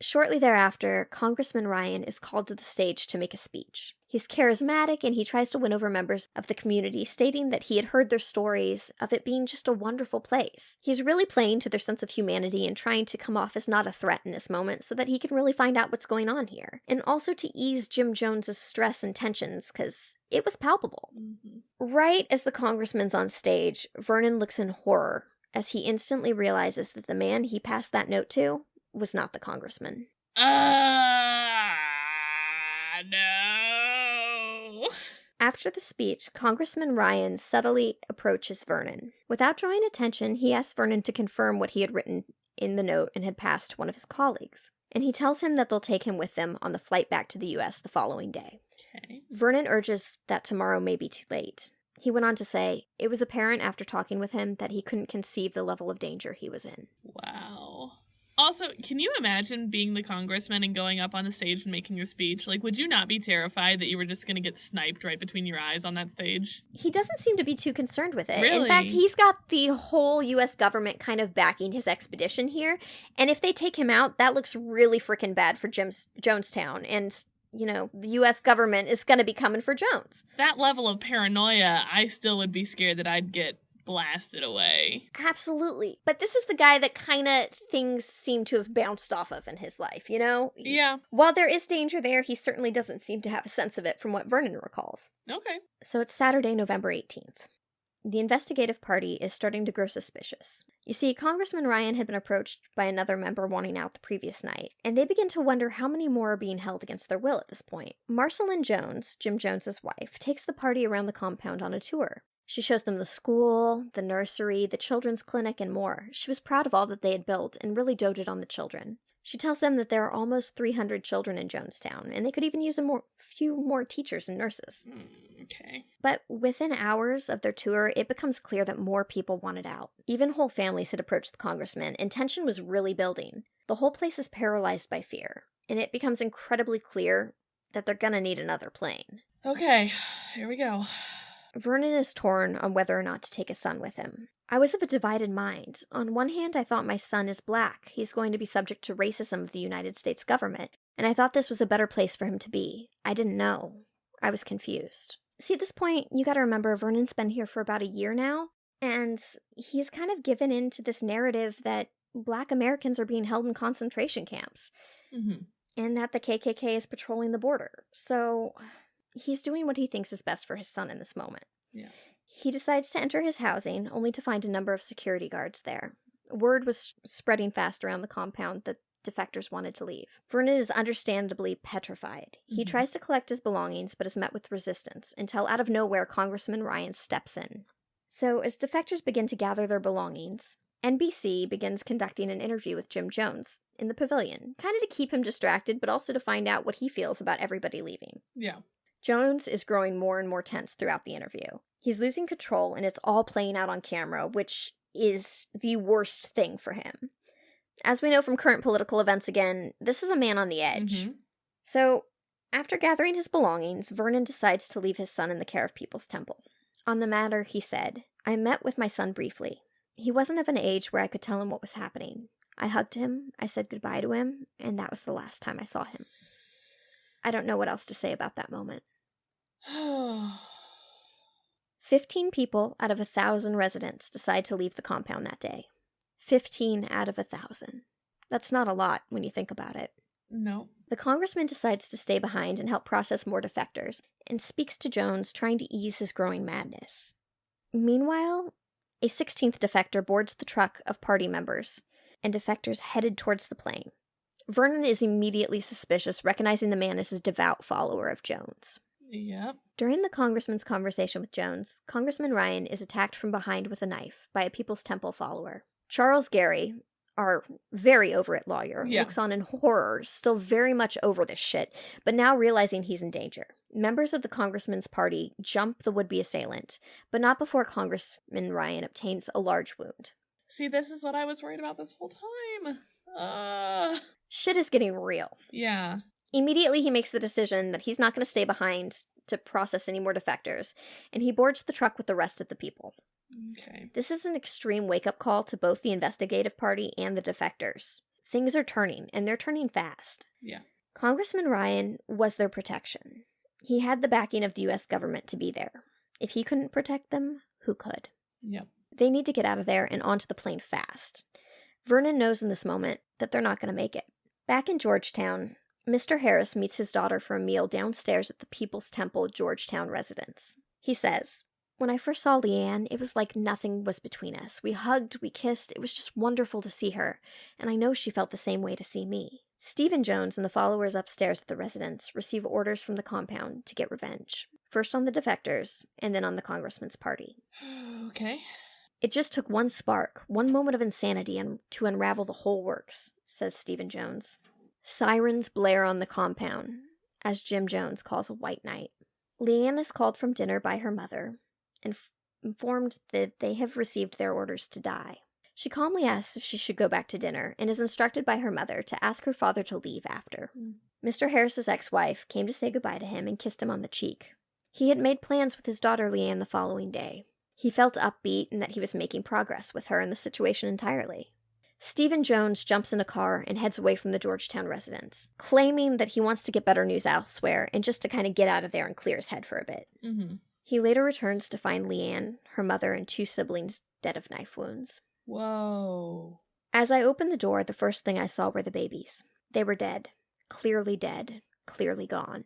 Shortly thereafter, Congressman Ryan is called to the stage to make a speech. He's charismatic and he tries to win over members of the community, stating that he had heard their stories of it being just a wonderful place. He's really playing to their sense of humanity and trying to come off as not a threat in this moment so that he can really find out what's going on here. And also to ease Jim Jones's stress and tensions, because it was palpable. Mm-hmm. Right as the congressman's on stage, Vernon looks in horror as he instantly realizes that the man he passed that note to was not the congressman. No. After the speech, Congressman Ryan subtly approaches Vernon. Without drawing attention, he asks Vernon to confirm what he had written in the note and had passed to one of his colleagues. And he tells him that they'll take him with them on the flight back to the U.S. the following day. Okay. Vernon urges that tomorrow may be too late. He went on to say, it was apparent after talking with him that he couldn't conceive the level of danger he was in. Wow. Also, can you imagine being the congressman and going up on the stage and making a speech? Like, would you not be terrified that you were just going to get sniped right between your eyes on that stage? He doesn't seem to be too concerned with it. Really? In fact, he's got the whole U.S. government kind of backing his expedition here. And if they take him out, that looks really freaking bad for Jonestown. And, you know, the U.S. government is going to be coming for Jones. That level of paranoia, I still would be scared that I'd get blasted away. Absolutely. But this is the guy that kind of things seem to have bounced off of in his life, you know? Yeah. While there is danger there, he certainly doesn't seem to have a sense of it from what Vernon recalls. Okay. So it's Saturday, November 18th. The investigative party is starting to grow suspicious. You see, Congressman Ryan had been approached by another member wanting out the previous night, and they begin to wonder how many more are being held against their will at this point. Marcelyn Jones, Jim Jones's wife, takes the party around the compound on a tour. She shows them the school, the nursery, the children's clinic, and more. She was proud of all that they had built and really doted on the children. She tells them that there are almost 300 children in Jonestown, and they could even use a few more teachers and nurses. Okay. But within hours of their tour, it becomes clear that more people wanted out. Even whole families had approached the congressman, and tension was really building. The whole place is paralyzed by fear, and it becomes incredibly clear that they're gonna need another plane. Okay, here we go. Vernon is torn on whether or not to take his son with him. I was of a divided mind. On one hand, I thought my son is black. He's going to be subject to racism of the United States government, and I thought this was a better place for him to be. I didn't know. I was confused. See, at this point, you gotta remember Vernon's been here for about a year now, and he's kind of given in to this narrative that black Americans are being held in concentration camps, and that the KKK is patrolling the border. So he's doing what he thinks is best for his son in this moment. Yeah. He decides to enter his housing, only to find a number of security guards there. Word was spreading fast around the compound that defectors wanted to leave. Vernon is understandably petrified. He tries to collect his belongings, but is met with resistance, until out of nowhere, Congressman Ryan steps in. So, as defectors begin to gather their belongings, NBC begins conducting an interview with Jim Jones in the pavilion, kind of to keep him distracted, but also to find out what he feels about everybody leaving. Yeah. Jones is growing more and more tense throughout the interview. He's losing control, and it's all playing out on camera, which is the worst thing for him. As we know from current political events again, this is a man on the edge. So, after gathering his belongings, Vernon decides to leave his son in the care of People's Temple. On the matter, he said, I met with my son briefly. He wasn't of an age where I could tell him what was happening. I hugged him, I said goodbye to him, and that was the last time I saw him. I don't know what else to say about that moment. 15 people out of 1,000 residents decide to leave the compound that day. 15 out of 1,000. That's not a lot when you think about it. No. The congressman decides to stay behind and help process more defectors, and speaks to Jones, trying to ease his growing madness. Meanwhile, a 16th defector boards the truck of party members, and defectors headed towards the plane. Vernon is immediately suspicious, recognizing the man as his devout follower of Jones. Yep. During the congressman's conversation with Jones, Congressman Ryan is attacked from behind with a knife by a People's Temple follower. Charles Gary, our very over it lawyer, looks on in horror, still very much over this shit, but now realizing he's in danger. Members of the congressman's party jump the would-be assailant, but not before Congressman Ryan obtains a large wound. See, this is what I was worried about this whole time. Shit is getting real. Yeah. Immediately, he makes the decision that he's not going to stay behind to process any more defectors, and he boards the truck with the rest of the people. Okay. This is an extreme wake-up call to both the investigative party and the defectors. Things are turning, and they're turning fast. Yeah. Congressman Ryan was their protection. He had the backing of the U.S. government to be there. If he couldn't protect them, who could? Yep. They need to get out of there and onto the plane fast. Vernon knows in this moment that they're not going to make it. Back in Georgetown, Mr. Harris meets his daughter for a meal downstairs at the People's Temple Georgetown residence. He says, "When I first saw Leanne, it was like nothing was between us. We hugged, we kissed, it was just wonderful to see her, and I know she felt the same way to see me." Stephen Jones and the followers upstairs at the residence receive orders from the compound to get revenge. First on the defectors, and then on the congressman's party. Okay. "It just took one spark, one moment of insanity to unravel the whole works," says Stephen Jones. Sirens blare on the compound, as Jim Jones calls a white night. Leanne is called from dinner by her mother, and informed that they have received their orders to die. She calmly asks if she should go back to dinner, and is instructed by her mother to ask her father to leave after. Mr. Harris's ex-wife came to say goodbye to him and kissed him on the cheek. He had made plans with his daughter Leanne the following day. He felt upbeat and that he was making progress with her in the situation entirely. Stephen Jones jumps in a car and heads away from the Georgetown residence, claiming that he wants to get better news elsewhere and just to kind of get out of there and clear his head for a bit. Mm-hmm. He later returns to find Leanne, her mother, and 2 siblings dead of knife wounds. Whoa. As I opened the door, the first thing I saw were the babies. They were dead, clearly gone.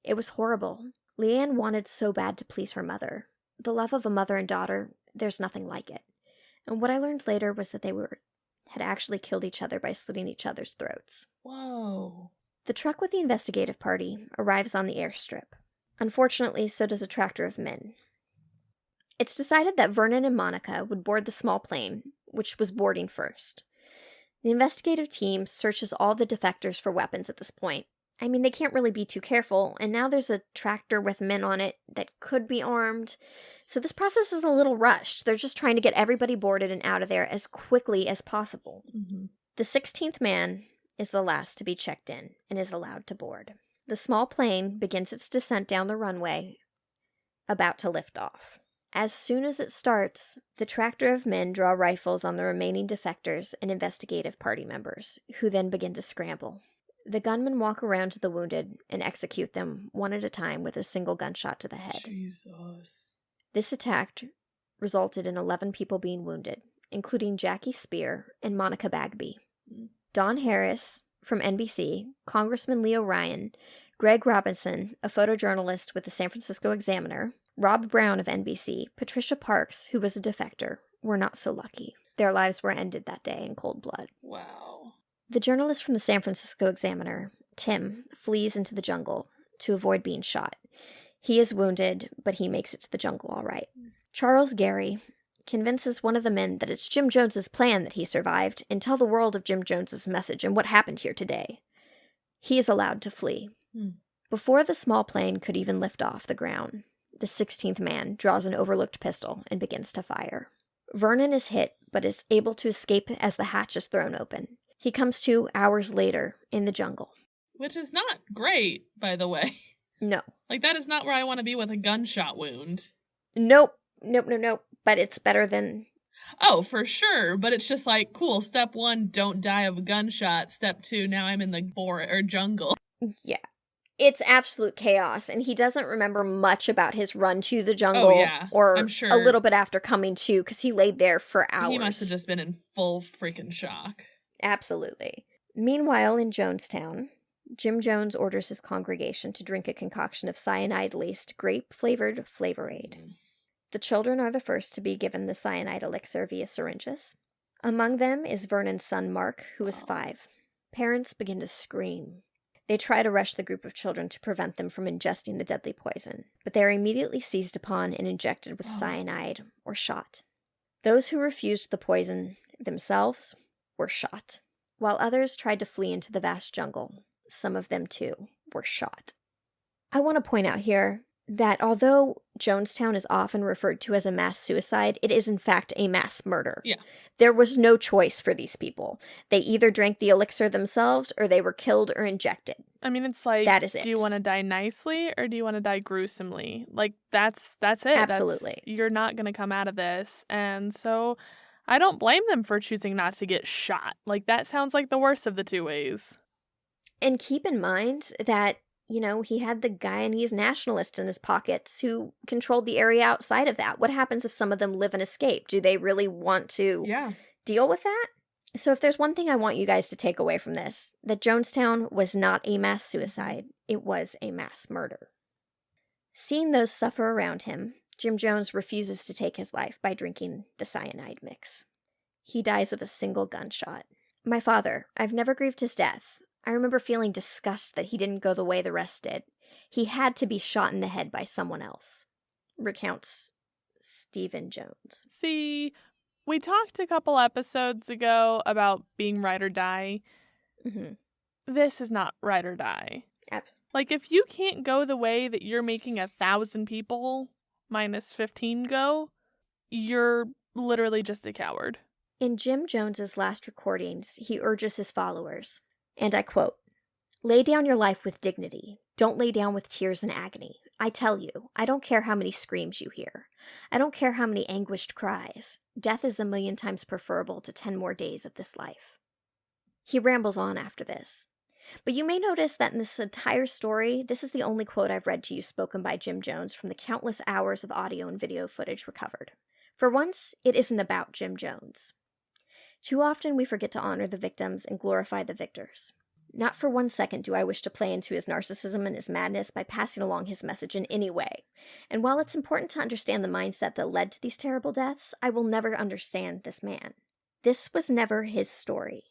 It was horrible. Leanne wanted so bad to please her mother. The love of a mother and daughter, there's nothing like it. And what I learned later was that they had actually killed each other by slitting each other's throats. Whoa. The truck with the investigative party arrives on the airstrip. Unfortunately, so does a tractor of men. It's decided that Vernon and Monica would board the small plane, which was boarding first. The investigative team searches all the defectors for weapons at this point. I mean, they can't really be too careful, and now there's a tractor with men on it that could be armed. So this process is a little rushed. They're just trying to get everybody boarded and out of there as quickly as possible. Mm-hmm. The 16th man is the last to be checked in and is allowed to board. The small plane begins its descent down the runway, about to lift off. As soon as it starts, the tractor of men draw rifles on the remaining defectors and investigative party members, who then begin to scramble. The gunmen walk around to the wounded and execute them one at a time with a single gunshot to the head. Jesus. This attack resulted in 11 people being wounded, including Jackie Spear and Monica Bagby. Don Harris from NBC, Congressman Leo Ryan, Greg Robinson, a photojournalist with the San Francisco Examiner, Rob Brown of NBC, Patricia Parks, who was a defector, were not so lucky. Their lives were ended that day in cold blood. Wow. The journalist from the San Francisco Examiner, Tim, flees into the jungle to avoid being shot. He is wounded, but he makes it to the jungle all right. Charles Gary convinces one of the men that it's Jim Jones's plan that he survived and tell the world of Jim Jones's message and what happened here today. He is allowed to flee. Before the small plane could even lift off the ground, the 16th man draws an overlooked pistol and begins to fire. Vernon is hit, but is able to escape as the hatch is thrown open. He comes to hours later in the jungle. Which is not great, by the way. No. Like, that is not where I want to be with a gunshot wound. Nope. But it's better than... Oh, for sure. But it's just like, cool, step 1, don't die of a gunshot. Step 2, now I'm in the forest or jungle. Yeah. It's absolute chaos, and he doesn't remember much about his run to the jungle. Oh, yeah. Or I'm sure. a little bit after coming to, because he laid there for hours. He must have just been in full freaking shock. Absolutely. Meanwhile, in Jonestown, Jim Jones orders his congregation to drink a concoction of cyanide-laced grape-flavored Flavor Aid. The children are the first to be given the cyanide elixir via syringes. Among them is Vernon's son Mark, who is 5. Parents begin to scream. They try to rush the group of children to prevent them from ingesting the deadly poison, but they are immediately seized upon and injected with cyanide or shot. Those who refused the poison themselves were shot, while others tried to flee into the vast jungle. Some of them, too, were shot. I want to point out here that although Jonestown is often referred to as a mass suicide, it is in fact a mass murder. Yeah. There was no choice for these people. They either drank the elixir themselves or they were killed or injected. I mean, it's like, that is it. Do you want to die nicely or do you want to die gruesomely? Like, that's it. Absolutely. You're not going to come out of this. And so I don't blame them for choosing not to get shot. Like, that sounds like the worst of the two ways. And keep in mind that You know, he had the Guyanese nationalists in his pockets who controlled the area outside of that. What happens if some of them live and escape? Do they really want to deal with that? So if there's one thing I want you guys to take away from this, that Jonestown was not a mass suicide, it was a mass murder. Seeing those suffer around him, Jim Jones refuses to take his life by drinking the cyanide mix. He dies of a single gunshot. My father, I've never grieved his death. I remember feeling disgust that he didn't go the way the rest did. He had to be shot in the head by someone else, recounts Stephen Jones. See, we talked a couple episodes ago about being ride or die. Mm-hmm. This is not ride or die. Absolutely. Like, if you can't go the way that you're making 1,000 people minus 15 go, you're literally just a coward. In Jim Jones's last recordings, he urges his followers, and I quote, "Lay down your life with dignity. Don't lay down with tears and agony. I tell you, I don't care how many screams you hear. I don't care how many anguished cries. Death is 1,000,000 times preferable to 10 more days of this life." He rambles on after this. But you may notice that in this entire story, this is the only quote I've read to you spoken by Jim Jones from the countless hours of audio and video footage recovered. For once, it isn't about Jim Jones. Too often we forget to honor the victims and glorify the victors. Not for 1 second do I wish to play into his narcissism and his madness by passing along his message in any way. And while it's important to understand the mindset that led to these terrible deaths, I will never understand this man. This was never his story.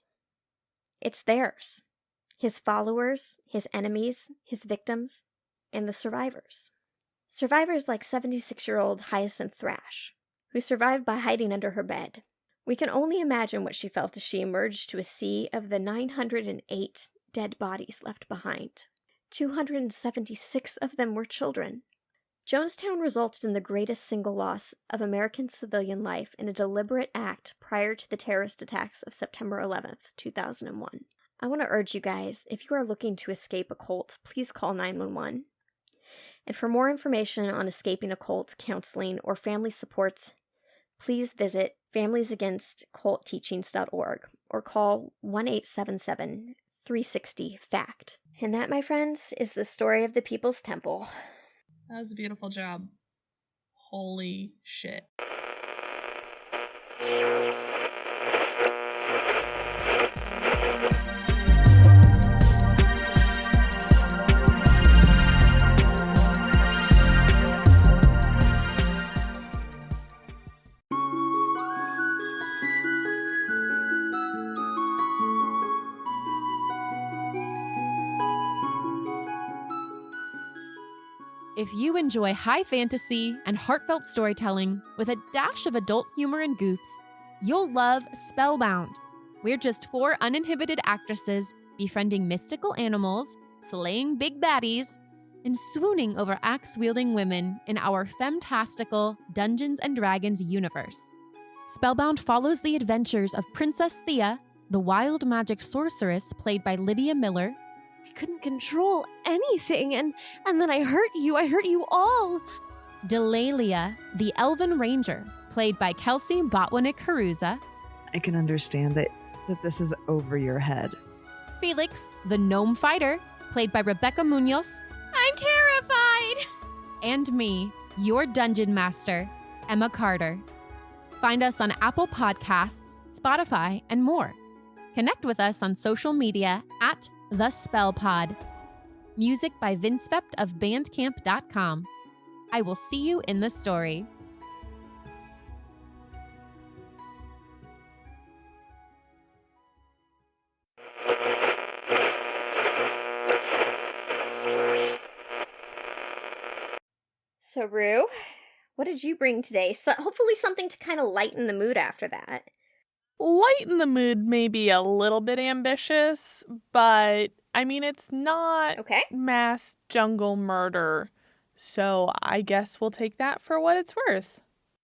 It's theirs. His followers, his enemies, his victims, and the survivors. Survivors like 76-year-old Hyacinth Thrash, who survived by hiding under her bed. We can only imagine what she felt as she emerged to a sea of the 908 dead bodies left behind. 276 of them were children. Jonestown resulted in the greatest single loss of American civilian life in a deliberate act prior to the terrorist attacks of September 11th, 2001. I want to urge you guys, if you are looking to escape a cult, please call 911. And for more information on escaping a cult, counseling, or family supports, please visit familiesagainstcultteachings.org or call 1-877-360-FACT. And that, my friends, is the story of the People's Temple. That was a beautiful job. Holy shit. If you enjoy high fantasy and heartfelt storytelling with a dash of adult humor and goofs, you'll love Spellbound. We're just 4 uninhibited actresses befriending mystical animals, slaying big baddies, and swooning over axe-wielding women in our femtastical Dungeons & Dragons universe. Spellbound follows the adventures of Princess Thea, the wild magic sorceress played by Lydia Miller, I couldn't control anything, and then I hurt you all. Delalia, the Elven Ranger, played by Kelsey Botwinick-Caruza. I can understand that this is over your head. Felix, the Gnome Fighter, played by Rebecca Munoz. I'm terrified. And me, your Dungeon Master, Emma Carter. Find us on Apple Podcasts, Spotify, and more. Connect with us on social media at The Spellpod. Music by Vince Vept of Bandcamp.com. I will see you in the story. So, Rue, what did you bring today? So, hopefully something to kind of lighten the mood after that. Lighten the mood may be a little bit ambitious, but I mean, it's not mass jungle murder, so I guess we'll take that for what it's worth.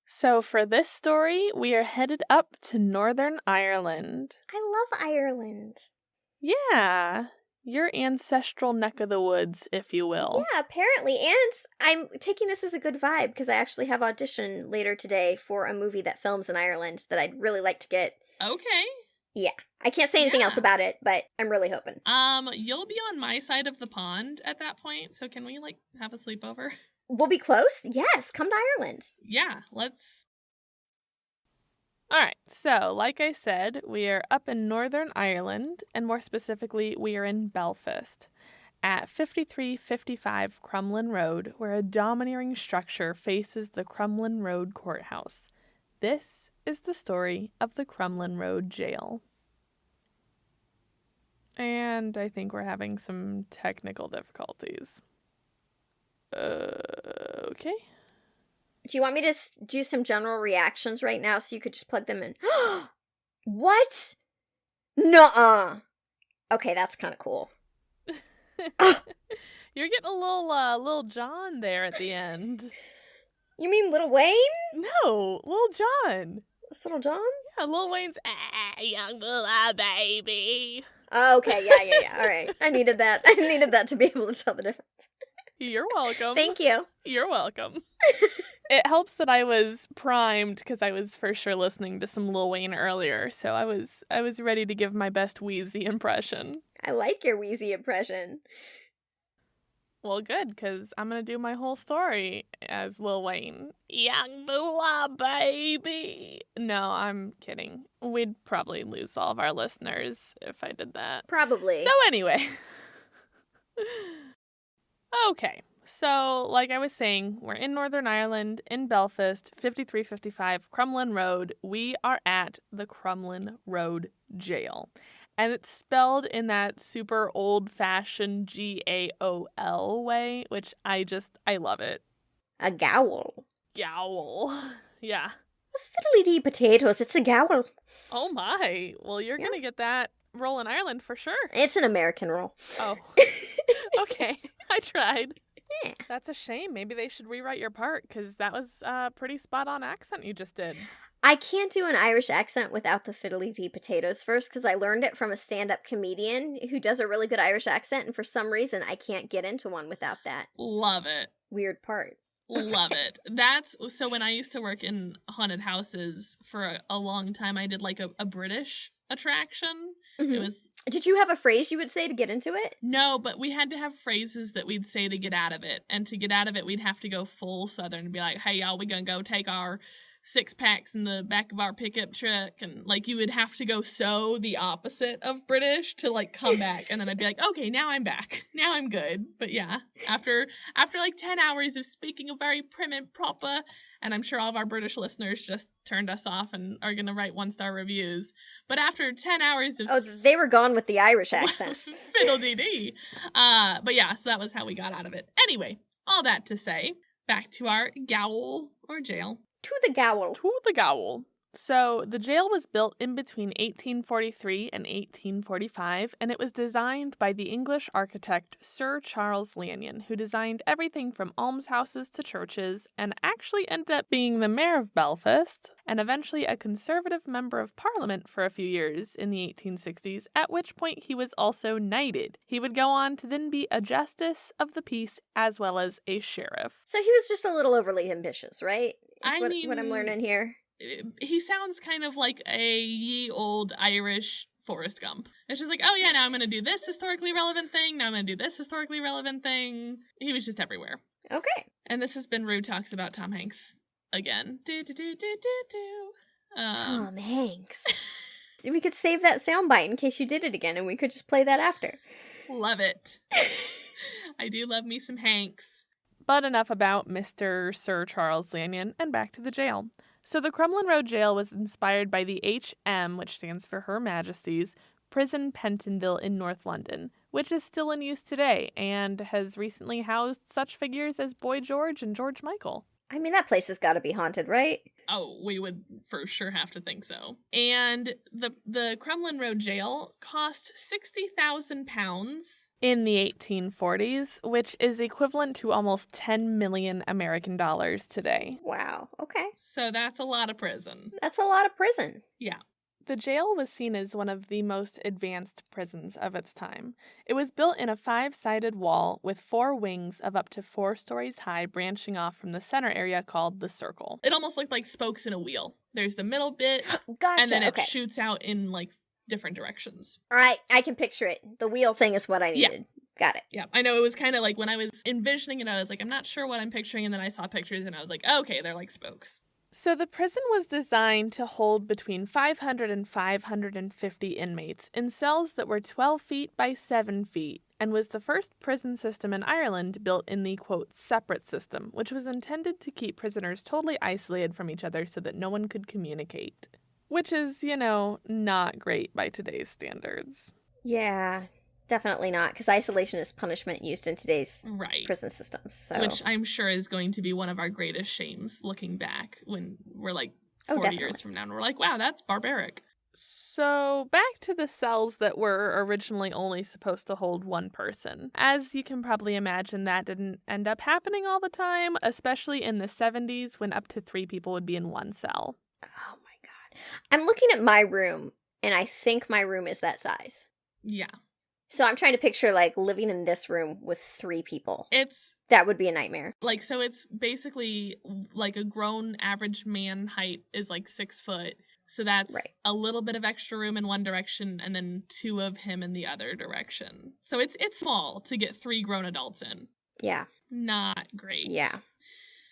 So for this story, we are headed up to Northern Ireland. I love Ireland. Yeah, your ancestral neck of the woods, if you will. Yeah, apparently. And I'm taking this as a good vibe because I actually have audition later today for a movie that films in Ireland that I'd really like to get Yeah. I can't say anything else about it, but I'm really hoping. You'll be on my side of the pond at that point, so can we, like, have a sleepover? We'll be close? Yes, come to Ireland. Yeah, let's... All right, so like I said, we are up in Northern Ireland, and more specifically, we are in Belfast, at 5355 Crumlin Road, where a domineering structure faces the Crumlin Road Courthouse. This is the story of the Crumlin Road Gaol. And I think we're having some technical difficulties. Okay. Do you want me to do some general reactions right now so you could just plug them in? What? Nuh-uh. Okay, that's kind of cool. You're getting a little John there at the end. You mean Lil Wayne? No, Lil John. That's Little John? Yeah, Lil Wayne's young Bulla baby. Oh, okay, yeah. All right. I needed that. I needed that to be able to tell the difference. You're welcome. Thank you. You're welcome. It helps that I was primed because I was for sure listening to some Lil Wayne earlier, so I was ready to give my best Wheezy impression. I like your Wheezy impression. Well, good, because I'm going to do my whole story as Lil Wayne. Young Bula baby. No, I'm kidding. We'd probably lose all of our listeners if I did that. Probably. So anyway. Okay, so like I was saying, we're in Northern Ireland, in Belfast, 5355 Crumlin Road. We are at the Crumlin Road Gaol. And it's spelled in that super old-fashioned Gaol way, which I love it. A gaol. Gaol. Yeah. Fiddly-dee potatoes, it's a gaol. Oh my. Well, you're going to get that roll in Ireland for sure. It's an American roll. Oh. Okay. I tried. Yeah. That's a shame. Maybe they should rewrite your part, because that was a pretty spot-on accent you just did. I can't do an Irish accent without the fiddly-dee potatoes first, because I learned it from a stand-up comedian who does a really good Irish accent, and for some reason I can't get into one without that. Love it. Weird part. Love it. So when I used to work in haunted houses for a long time, I did like a British attraction. Mm-hmm. It was... Did you have a phrase you would say to get into it? No, but we had to have phrases that we'd say to get out of it. And to get out of it, we'd have to go full Southern and be like, hey, y'all, we gonna go take our 6-packs in the back of our pickup truck. And, like, you would have to go so the opposite of British to, like, come back. And then I'd be like, okay, now I'm back. Now I'm good. But, yeah, after like, 10 hours of speaking a very prim and proper, and I'm sure all of our British listeners just turned us off and are going to write 1-star reviews. But after 10 hours of... Oh, they were gone with the Irish accent. Fiddle-dee-dee. But yeah, so that was how we got out of it. Anyway, all that to say, back to our gaol or jail. To the gaol. To the gaol. So, the jail was built in between 1843 and 1845, and it was designed by the English architect Sir Charles Lanyon, who designed everything from almshouses to churches, and actually ended up being the mayor of Belfast, and eventually a Conservative member of Parliament for a few years in the 1860s, at which point he was also knighted. He would go on to then be a justice of the peace as well as a sheriff. So he was just a little overly ambitious, right? I mean, what I'm learning here. He sounds kind of like a ye old Irish Forrest Gump. It's just like, oh yeah, now I'm going to do this historically relevant thing. Now I'm going to do this historically relevant thing. He was just everywhere. Okay. And this has been Rude Talks about Tom Hanks again. Tom Hanks. We could save that soundbite in case you did it again, and we could just play that after. Love it. I do love me some Hanks. But enough about Mr. Sir Charles Lanyon, and back to the jail. So the Crumlin Road Gaol was inspired by the HM, which stands for Her Majesty's, Prison Pentonville in North London, which is still in use today and has recently housed such figures as Boy George and George Michael. I mean, that place has got to be haunted, right? Oh, we would for sure have to think so. And the Crumlin Road Gaol cost £60,000 in the 1840s, which is equivalent to almost 10 million American dollars today. Wow. Okay. So that's a lot of prison. That's a lot of prison. Yeah. The jail was seen as one of the most advanced prisons of its time. It was built in a 5-sided wall with 4 wings of up to 4 stories high branching off from the center area called the circle. It almost looked like spokes in a wheel. There's the middle bit, Gotcha. and then it shoots out in like different directions. All right, I can picture it. The wheel thing is what I needed. Yeah. Got it. Yeah, I know it was kind of like when I was envisioning it, I was like, I'm not sure what I'm picturing, and then I saw pictures and I was like, oh, okay, they're like spokes. So the prison was designed to hold between 500 and 550 inmates in cells that were 12 feet by 7 feet, and was the first prison system in Ireland built in the, quote, separate system, which was intended to keep prisoners totally isolated from each other so that no one could communicate. Which is, not great by today's standards. Yeah, definitely not, because isolation is punishment used in today's prison systems. So. Which I'm sure is going to be one of our greatest shames looking back when we're like 40 years from now and we're like, wow, that's barbaric. So back to the cells that were originally only supposed to hold one person. As you can probably imagine, that didn't end up happening all the time, especially in the 70s when up to 3 people would be in one cell. Oh my God. I'm looking at my room, and I think my room is that size. Yeah. So I'm trying to picture, like, living in this room with 3 people. That would be a nightmare. Like, so it's basically, like, a grown average man height is, like, 6 foot. So that's a little bit of extra room in one direction and then 2 of him in the other direction. So it's small to get 3 grown adults in. Yeah. Not great. Yeah.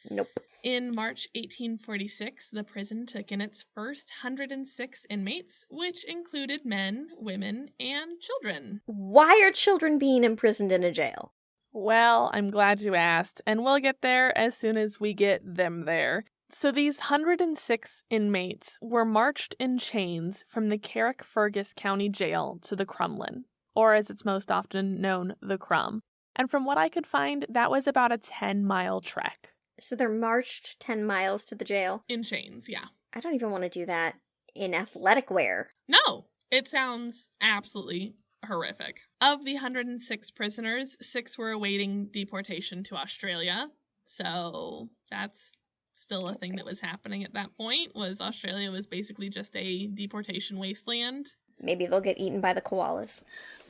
Nope. In March 1846, the prison took in its first 106 inmates, which included men, women, and children. Why are children being imprisoned in a jail? Well, I'm glad you asked, and we'll get there as soon as we get them there. So these 106 inmates were marched in chains from the Carrickfergus County Jail to the Crumlin, or as it's most often known, the Crum. And from what I could find, that was about a 10-mile trek. So they're marched 10 miles to the jail? In chains, yeah. I don't even want to do that in athletic wear. No, it sounds absolutely horrific. Of the 106 prisoners, 6 were awaiting deportation to Australia. So that's still a thing that was happening at that point, was Australia was basically just a deportation wasteland. Maybe they'll get eaten by the koalas.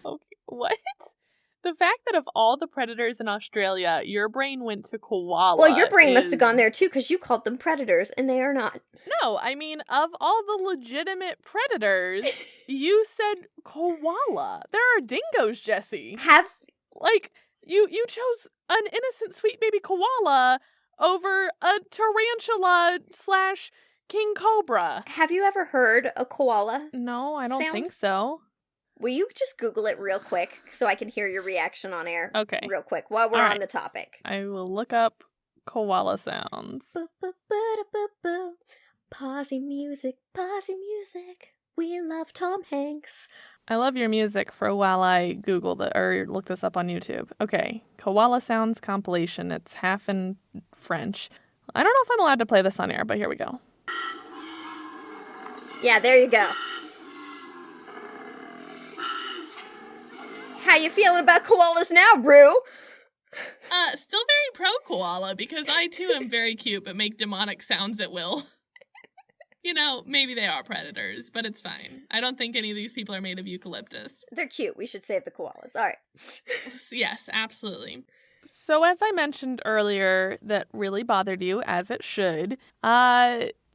Okay, what? The fact that of all the predators in Australia, your brain went to koala. Well, your brain must have gone there too, because you called them predators, and they are not. No, I mean, of all the legitimate predators, you said koala. There are dingoes, Jessi. You chose an innocent sweet baby koala over a tarantula / king cobra. Have you ever heard a koala? No, I don't think so. Will you just Google it real quick so I can hear your reaction on air? Okay. Real quick, while we're on the topic. I will look up koala sounds. Posse music, posse music. We love Tom Hanks. I love your music for a while I Googled it or looked this up on YouTube. Okay. Koala sounds compilation. It's half in French. I don't know if I'm allowed to play this on air, but here we go. Yeah, there you go. How you feeling about koalas now, Brew? Still very pro koala, because I too am very cute but make demonic sounds at will. Maybe they are predators, but it's fine. I don't think any of these people are made of eucalyptus. They're cute. We should save the koalas. All right. Yes, absolutely. So as I mentioned earlier, that really bothered you, as it should,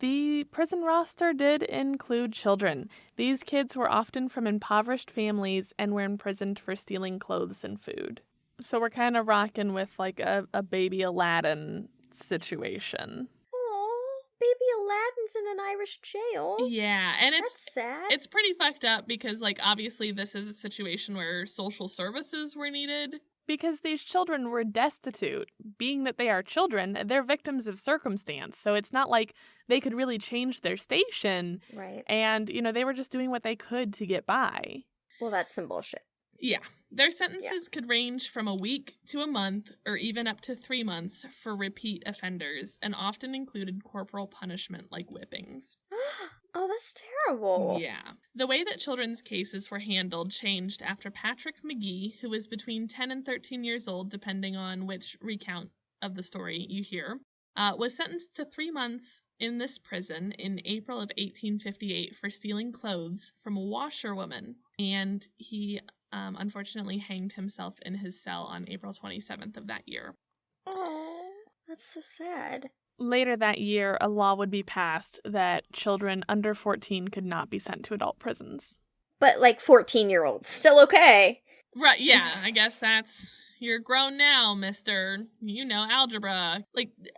the prison roster did include children. These kids were often from impoverished families and were imprisoned for stealing clothes and food. So we're kind of rocking with like a baby Aladdin situation. Aww, baby Aladdin's in an Irish jail. Yeah, and that's sad. It's pretty fucked up because, like, obviously this is a situation where social services were needed. Because these children were destitute. Being that they are children, they're victims of circumstance. So it's not like they could really change their station. Right. And, they were just doing what they could to get by. Well, that's some bullshit. Yeah. Their sentences could range from a week to a month or even up to 3 months for repeat offenders, and often included corporal punishment like whippings. Oh, that's terrible. Yeah. The way that children's cases were handled changed after Patrick McGee, who was between 10 and 13 years old, depending on which recount of the story you hear, was sentenced to 3 months in this prison in April of 1858 for stealing clothes from a washerwoman. And he unfortunately hanged himself in his cell on April 27th of that year. Oh, that's so sad. Later that year, a law would be passed that children under 14 could not be sent to adult prisons. But, 14-year-olds. Still okay. Right, yeah, I guess that's... You're grown now, mister. You know algebra.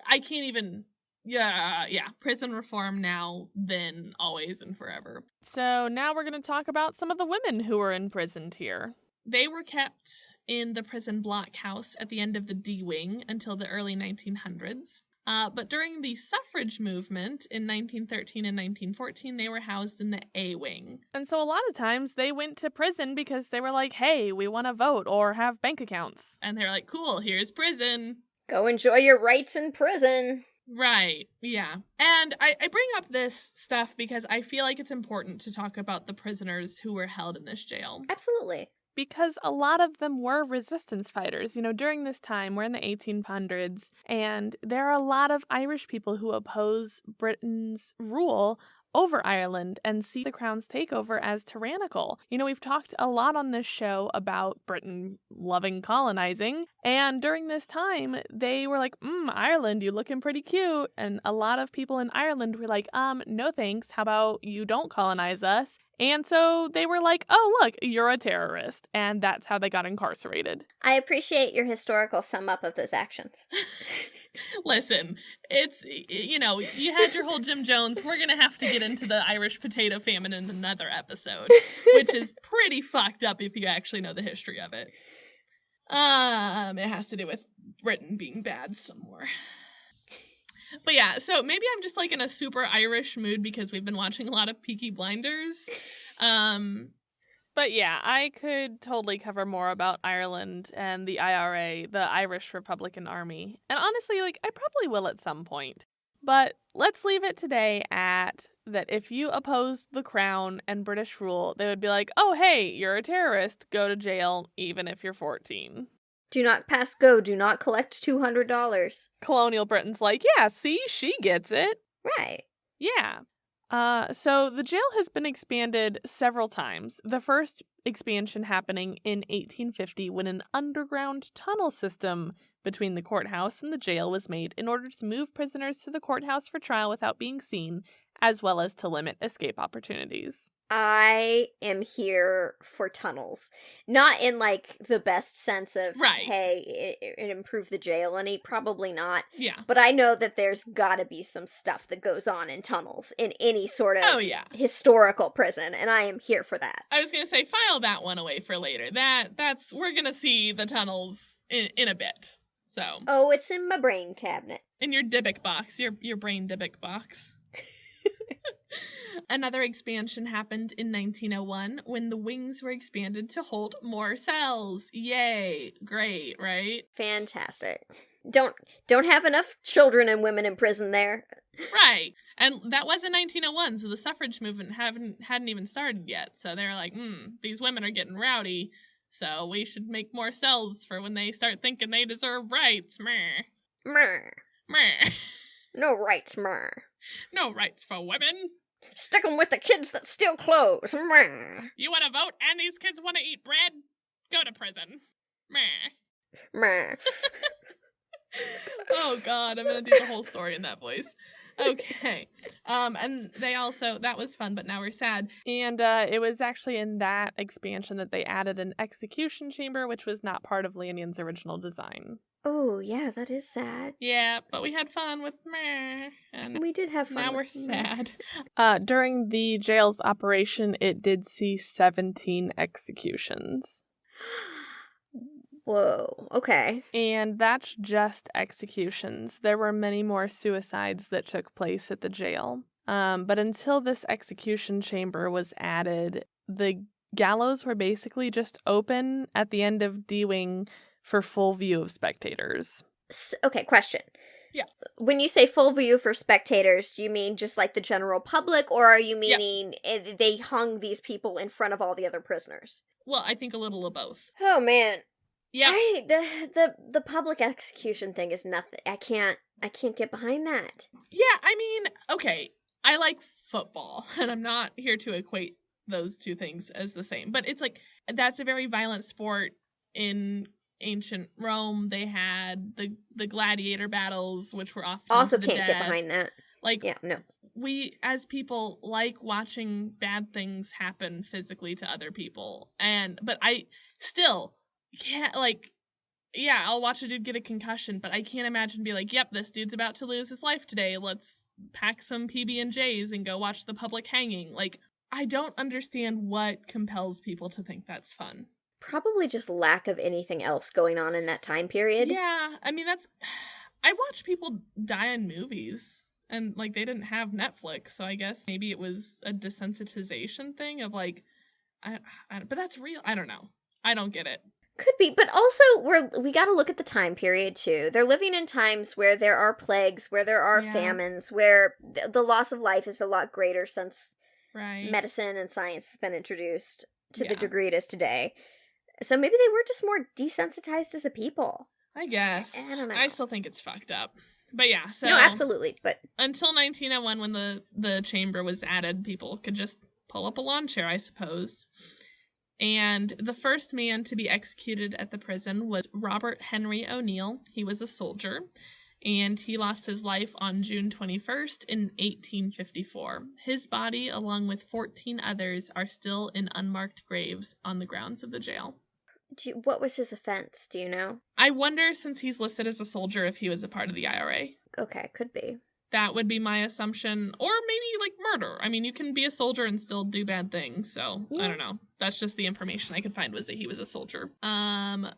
I can't even... Yeah, prison reform now, then, always, and forever. So now we're going to talk about some of the women who were imprisoned here. They were kept in the prison blockhouse at the end of the D Wing until the early 1900s. But during the suffrage movement in 1913 and 1914, they were housed in the A Wing. And so a lot of times they went to prison because they were like, hey, we want to vote or have bank accounts. And they're like, cool, here's prison. Go enjoy your rights in prison. Right, yeah. And I bring up this stuff because I feel like it's important to talk about the prisoners who were held in this jail. Absolutely. Because a lot of them were resistance fighters. During this time, we're in the 1800s, and there are a lot of Irish people who oppose Britain's rule over Ireland and see the Crown's takeover as tyrannical. We've talked a lot on this show about Britain loving colonizing, and during this time, they were like, Ireland, you looking pretty cute, and a lot of people in Ireland were like, no thanks, how about you don't colonize us? And so they were like, oh, look, you're a terrorist. And that's how they got incarcerated. I appreciate your historical sum up of those actions. Listen, it's, you had your whole Jim Jones. We're going to have to get into the Irish potato famine in another episode, which is pretty fucked up if you actually know the history of it. It has to do with Britain being bad some more. But yeah, so maybe I'm just in a super Irish mood because we've been watching a lot of Peaky Blinders. But yeah, I could totally cover more about Ireland and the IRA, the Irish Republican Army. And honestly, I probably will at some point. But let's leave it today at that if you opposed the Crown and British rule, they would be like, oh, hey, you're a terrorist, go to jail, even if you're 14. Do not pass go. Do not collect $200. Colonial Britain's like, yeah, see, she gets it. Right. Yeah. So the jail has been expanded several times. The first expansion happening in 1850 when an underground tunnel system between the courthouse and the jail was made in order to move prisoners to the courthouse for trial without being seen, as well as to limit escape opportunities. I am here for tunnels. Not in, the best sense of, right. Hey, it improved the jail any. Probably not. Yeah. But I know that there's gotta be some stuff that goes on in tunnels in any sort of historical prison, and I am here for that. I was gonna say, file that one away for later. That's we're gonna see the tunnels in a bit. So. Oh, it's in my brain cabinet. In your Dybbuk box, your brain Dybbuk box. Another expansion happened in 1901 when the wings were expanded to hold more cells. Yay. Great, right? Fantastic. Don't have enough children and women in prison there. Right. And that was in 1901, so the suffrage movement hadn't even started yet. So they were like, these women are getting rowdy, so we should make more cells for when they start thinking they deserve rights. Meh. Meh. Meh. No rights, meh. No rights for women. Stick 'em with the kids that steal clothes. Meh. You want to vote and these kids want to eat bread? Go to prison. Meh. Meh. Oh, God, I'm going to do the whole story in that voice. Okay. And they also, that was fun, but now we're sad. And it was actually in that expansion that they added an execution chamber, which was not part of Lannion's original design. Oh, yeah, that is sad. Yeah, but we had fun with meh. And we did have fun. Now we're sad. During the jail's operation, it did see 17 executions. Whoa, okay. And that's just executions. There were many more suicides that took place at the jail. But until this execution chamber was added, the gallows were basically just open at the end of D-Wing for full view of spectators. Okay, question. Yeah. When you say full view for spectators, do you mean just the general public, or are you meaning they hung these people in front of all the other prisoners? Well, I think a little of both. Oh, man. Yeah. The public execution thing is nothing. I can't get behind that. Yeah, I mean, okay, I like football, and I'm not here to equate those two things as the same, but it's that's a very violent sport. In ancient Rome, they had the gladiator battles, which were often also the can't death. Get behind that. Yeah, no. we as people like watching bad things happen physically to other people. But I still can't, like, yeah, I'll watch a dude get a concussion, but I can't imagine be like, yep, this dude's about to lose his life today. Let's pack some PB&Js and go watch the public hanging. Like, I don't understand what compels people to think that's fun. Probably just lack of anything else going on in that time period. Yeah, I mean, I watch people die in movies, and, like, they didn't have Netflix, so I guess maybe it was a desensitization thing of, like, but that's real. I don't know. I don't get it. Could be, but also we got to look at the time period too. They're living in times where there are plagues, where there are famines, where the loss of life is a lot greater since medicine and science has been introduced to the degree it is today. So maybe they were just more desensitized as a people. I guess. I don't know. I still think it's fucked up. But yeah, so no, absolutely. But until 1901, when the chamber was added, people could just pull up a lawn chair, I suppose. And the first man to be executed at the prison was Robert Henry O'Neill. He was a soldier, and he lost his life on June 21st in 1854. His body, along with 14 others, are still in unmarked graves on the grounds of the jail. What was his offense? Do you know? I wonder, since he's listed as a soldier, if he was a part of the IRA. Okay, could be. That would be my assumption. Or maybe, like, murder. I mean, you can be a soldier and still do bad things, so I don't know. That's just the information I could find, was that he was a soldier.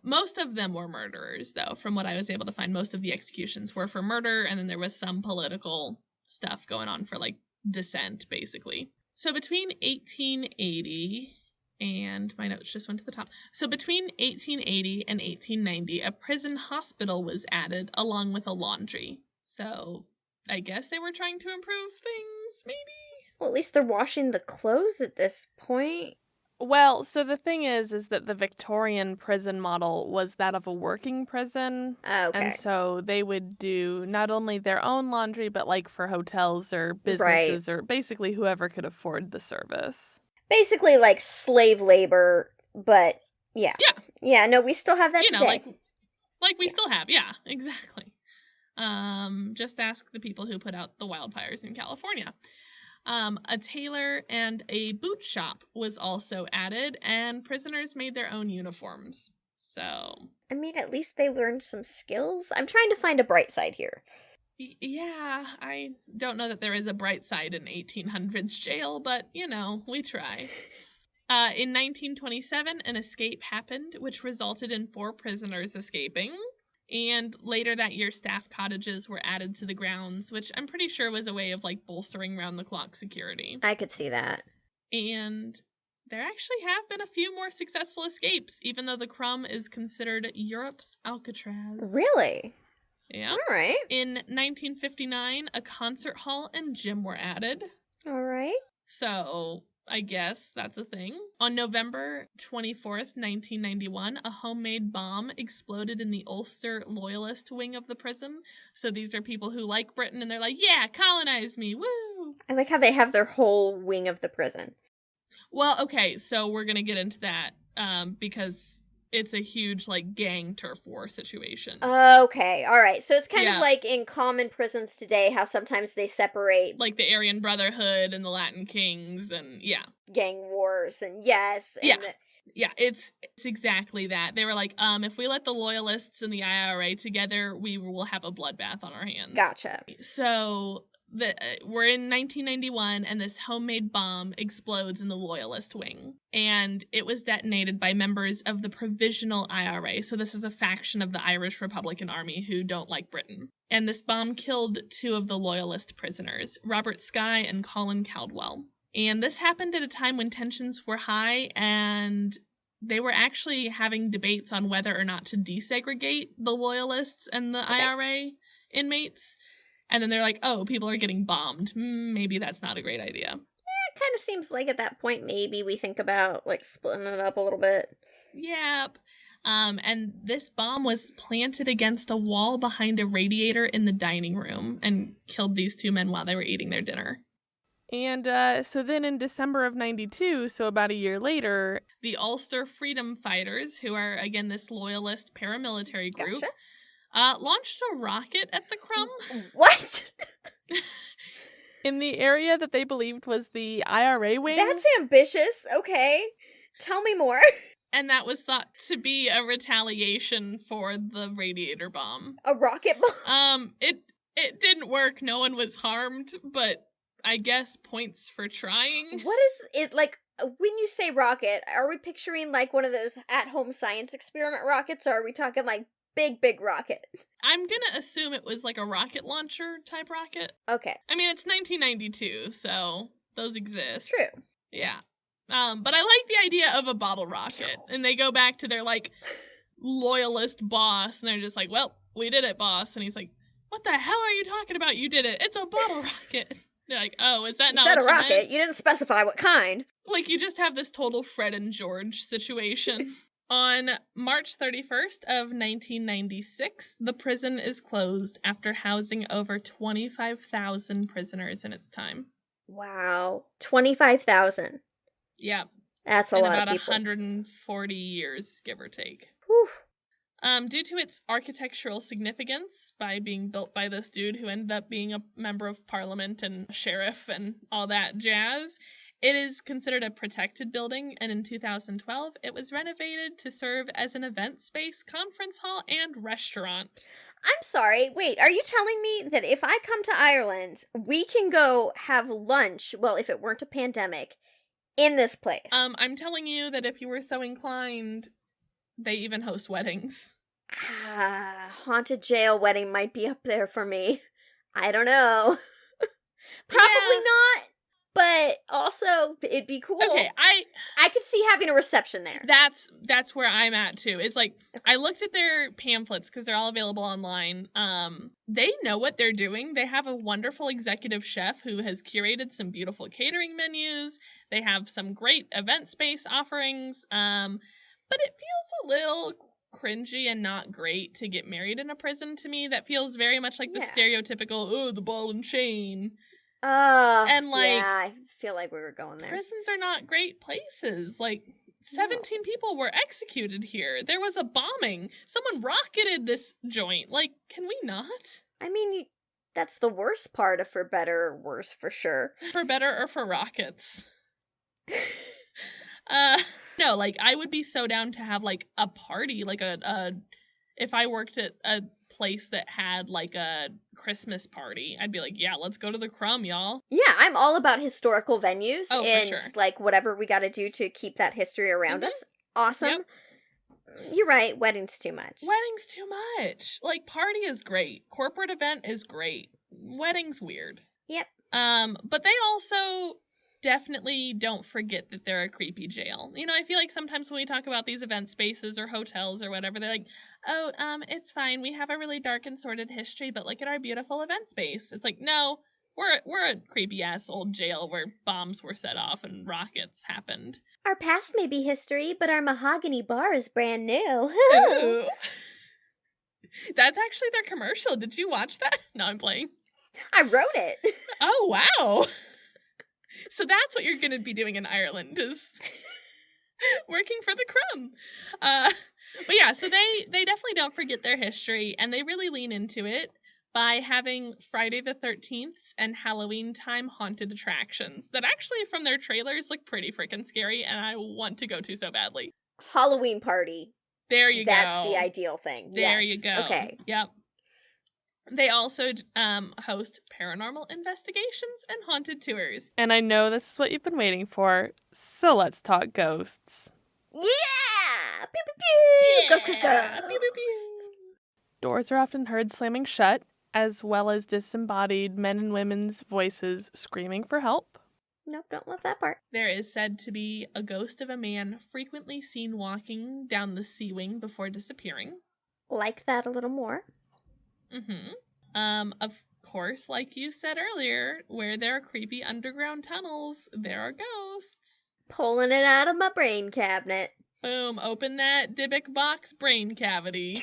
Most of them were murderers, though. From what I was able to find, most of the executions were for murder, and then there was some political stuff going on for, like, dissent, basically. So between 1880... and my notes just went to the top. So between 1880 and 1890, a prison hospital was added along with a laundry. So I guess they were trying to improve things, maybe? Well, at least they're washing the clothes at this point. Well, so the thing is that the Victorian prison model was that of a working prison. Okay. And so they would do not only their own laundry, but like for hotels or businesses or basically whoever could afford the service. Basically like slave labor, but yeah. Yeah. Yeah, no, we still have that today. Like we still have, yeah, exactly. Just ask the people who put out the wildfires in California. A tailor and a boot shop was also added, and prisoners made their own uniforms. So, I mean, at least they learned some skills. I'm trying to find a bright side here. Yeah, I don't know that there is a bright side in 1800s jail, but, you know, we try. In 1927, an escape happened, which resulted in 4 prisoners escaping. And later that year, staff cottages were added to the grounds, which I'm pretty sure was a way of, like, bolstering round-the-clock security. I could see that. And there actually have been a few more successful escapes, even though the Crum is considered Europe's Alcatraz. Really? Yeah. All right. In 1959, a concert hall and gym were added. All right. So I guess that's a thing. On November 24th, 1991, a homemade bomb exploded in the Ulster Loyalist wing of the prison. So these are people who like Britain and they're like, yeah, colonize me, woo! I like how they have their whole wing of the prison. Well, okay, so we're going to get into that because it's a huge, like, gang turf war situation. Okay, all right. So it's kind of like in common prisons today, how sometimes they separate... like the Aryan Brotherhood and the Latin Kings and, gang wars and yes. And Yeah, it's exactly that. They were like, if we let the Loyalists and the IRA together, we will have a bloodbath on our hands. Gotcha. So... we're in 1991, and this homemade bomb explodes in the Loyalist wing. And it was detonated by members of the Provisional IRA. So this is a faction of the Irish Republican Army who don't like Britain. And this bomb killed 2 of the Loyalist prisoners, Robert Skye and Colin Caldwell. And this happened at a time when tensions were high, and they were actually having debates on whether or not to desegregate the Loyalists and the IRA inmates. And then they're like, oh, people are getting bombed. Maybe that's not a great idea. Yeah, it kind of seems like at that point, maybe we think about, like, splitting it up a little bit. Yep. And this bomb was planted against a wall behind a radiator in the dining room and killed these 2 men while they were eating their dinner. And so then in December of 92, so about a year later... the Ulster Freedom Fighters, who are, again, this loyalist paramilitary group... Gotcha. Launched a rocket at the Crum. What? in the area that they believed was the IRA wing. That's ambitious. Okay. Tell me more. And that was thought to be a retaliation for the radiator bomb. A rocket bomb? It didn't work. No one was harmed, but I guess points for trying. What is it like? When you say rocket, are we picturing like one of those at-home science experiment rockets, or are we talking like big rocket? I'm gonna assume it was like a rocket launcher type rocket. Okay. I mean, it's 1992, so those exist. True. Yeah. But I like the idea of a bottle rocket. And they go back to their, like, loyalist boss, and they're just like, well, we did it, boss. And he's like, what the hell are you talking about? You did it. It's a bottle rocket. They're like, oh, is that not what you said a rocket. meant? You didn't specify what kind. Like, you just have this total Fred and George situation. On March 31st of 1996, the prison is closed after housing over 25,000 prisoners in its time. Wow. 25,000. Yeah. That's a lot about of people. 140 years, give or take. Whew. Due to its architectural significance, by being built by this dude who ended up being a member of parliament and sheriff and all that jazz, it is considered a protected building, and in 2012, it was renovated to serve as an event space, conference hall, and restaurant. I'm sorry, wait, are you telling me that if I come to Ireland, we can go have lunch, well, if it weren't a pandemic, in this place? I'm telling you that if you were so inclined, they even host weddings. Haunted jail wedding might be up there for me. I don't know. Probably not, but also it'd be cool. Okay, I could see having a reception there. That's where I'm at too. It's like, okay. I looked at their pamphlets because they're all available online. They know what they're doing. They have a wonderful executive chef who has curated some beautiful catering menus. They have some great event space offerings. But it feels a little cringy and not great to get married in a prison to me. That feels very much like the stereotypical, the ball and chain. And like, yeah, I feel like we were going there. Prisons are not great places. Like, 17 people were executed here. There was a bombing. Someone rocketed this joint. Like, can we not? I mean, that's the worst part of For Better or Worse, for sure. For better or for rockets? No, like, I would be so down to have, like, a party, like if I worked at a place that had, like, a Christmas party, I'd be like, yeah, let's go to the Crumb, y'all. Yeah, I'm all about historical venues and, for sure. like, whatever we gotta do to keep that history around us. Awesome. Yep. You're right, wedding's too much. Wedding's too much. Like, party is great. Corporate event is great. Wedding's weird. Yep. But they also definitely don't forget that they're a creepy jail. You know, I feel like sometimes when we talk about these event spaces or hotels or whatever, they're like, oh, it's fine. We have a really dark and sordid history, but look at our beautiful event space. It's like, no, we're a creepy ass old jail where bombs were set off and rockets happened. Our past may be history, but our mahogany bar is brand new. Ooh. That's actually their commercial. Did you watch that? No, I'm playing. I wrote it. Oh, wow. So that's what you're going to be doing in Ireland, is working for the Crumb. But yeah, so they definitely don't forget their history, and they really lean into it by having Friday the 13th and Halloween time haunted attractions that actually from their trailers look pretty freaking scary, and I want to go to so badly. Halloween party. There you go. That's the ideal thing. There yes. you go. Okay. Yep. They also host paranormal investigations and haunted tours. And I know this is what you've been waiting for, so let's talk ghosts. Yeah! Pew, pew, pew! Yeah! Ghost, ghost, ghost! Pew, pew, pew. Doors are often heard slamming shut, as well as disembodied men and women's voices screaming for help. Nope, don't love that part. There is said to be a ghost of a man frequently seen walking down the sea wing before disappearing. Like that a little more. Of course, like you said earlier, where there are creepy underground tunnels, there are ghosts. Pulling it out of my brain cabinet. Boom, open that Dybbuk box brain cavity.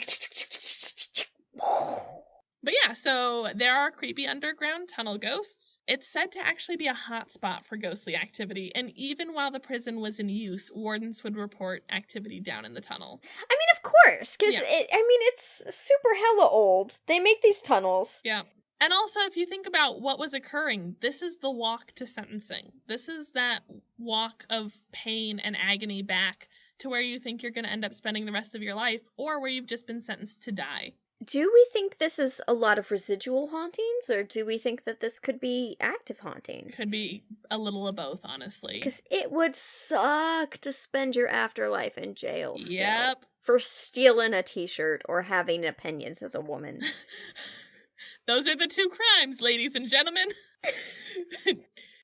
But yeah, so there are creepy underground tunnel ghosts. It's said to actually be a hotspot for ghostly activity, and even while the prison was in use, wardens would report activity down in the tunnel. I mean, of course, because it's super hella old. They make these tunnels. Yeah. And also, if you think about what was occurring, this is the walk to sentencing. This is that walk of pain and agony back to where you think you're going to end up spending the rest of your life, or where you've just been sentenced to die. Do we think this is a lot of residual hauntings, or do we think that this could be active haunting? Could be a little of both, honestly. Because it would suck to spend your afterlife in jail still. Yep. For stealing a t-shirt or having opinions as a woman. Those are the two crimes, ladies and gentlemen.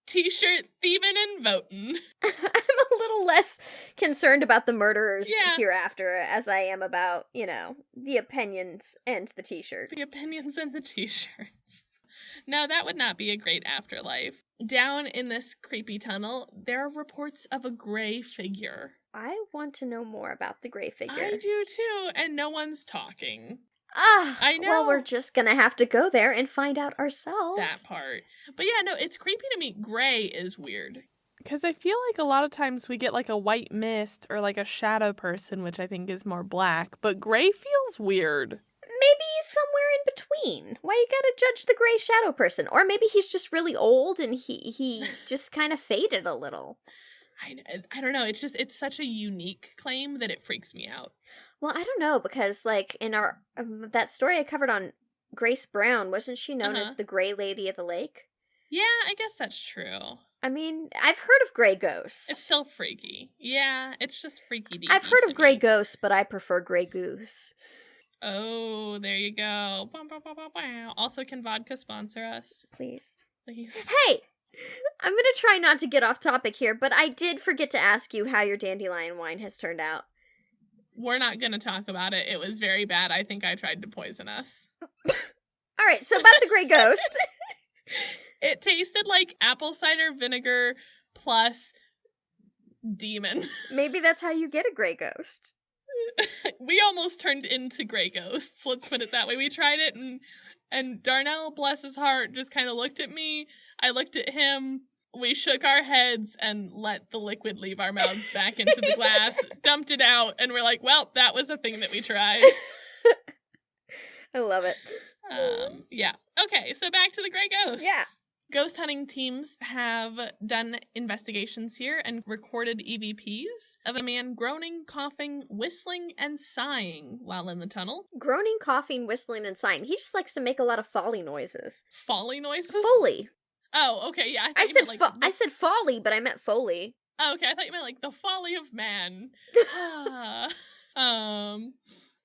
T-shirt thieving and voting. I'm a little less concerned about the murderers Yeah. hereafter as I am about, the opinions and the t-shirt. The opinions and the t-shirts. No, that would not be a great afterlife. Down in this creepy tunnel, there are reports of a gray figure. I want to know more about the gray figure. I do too, and no one's talking. I know. Well, we're just gonna have to go there and find out ourselves. That part. But yeah, no, it's creepy to me. Gray is weird. Because I feel like a lot of times we get like a white mist or like a shadow person, which I think is more black, but gray feels weird. Maybe somewhere in between. Why you gotta judge the gray shadow person? Or maybe he's just really old and he just kind of faded a little. I don't know. It's such a unique claim that it freaks me out. Well, I don't know, because, like, in our that story I covered on Grace Brown, wasn't she known as the Gray Lady of the Lake? Yeah, I guess that's true. I mean, I've heard of gray ghosts. It's still freaky. Yeah, it's just freaky deaky. I've heard of gray ghosts, but I prefer gray goose. Oh, there you go. Also, can vodka sponsor us? Please. Please. Hey! I'm gonna try not to get off topic here, but I did forget to ask you how your dandelion wine has turned out. We're not going to talk about it. It was very bad. I think I tried to poison us. All right, so about the gray ghost. It tasted like apple cider vinegar plus demon. Maybe that's how you get a gray ghost. We almost turned into gray ghosts. Let's put it that way. We tried it, and Darnell, bless his heart, just kind of looked at me. I looked at him. We shook our heads and let the liquid leave our mouths back into the glass, dumped it out, and we're like, well, that was a thing that we tried. I love it. Yeah. Okay, so back to the gray ghosts. Yeah. Ghost hunting teams have done investigations here and recorded EVPs of a man groaning, coughing, whistling, and sighing while in the tunnel. Groaning, coughing, whistling, and sighing. He just likes to make a lot of folly noises. Folly noises? Foley. Oh, okay, yeah. I said folly, but I meant Foley. Oh, okay, I thought you meant like the folly of man.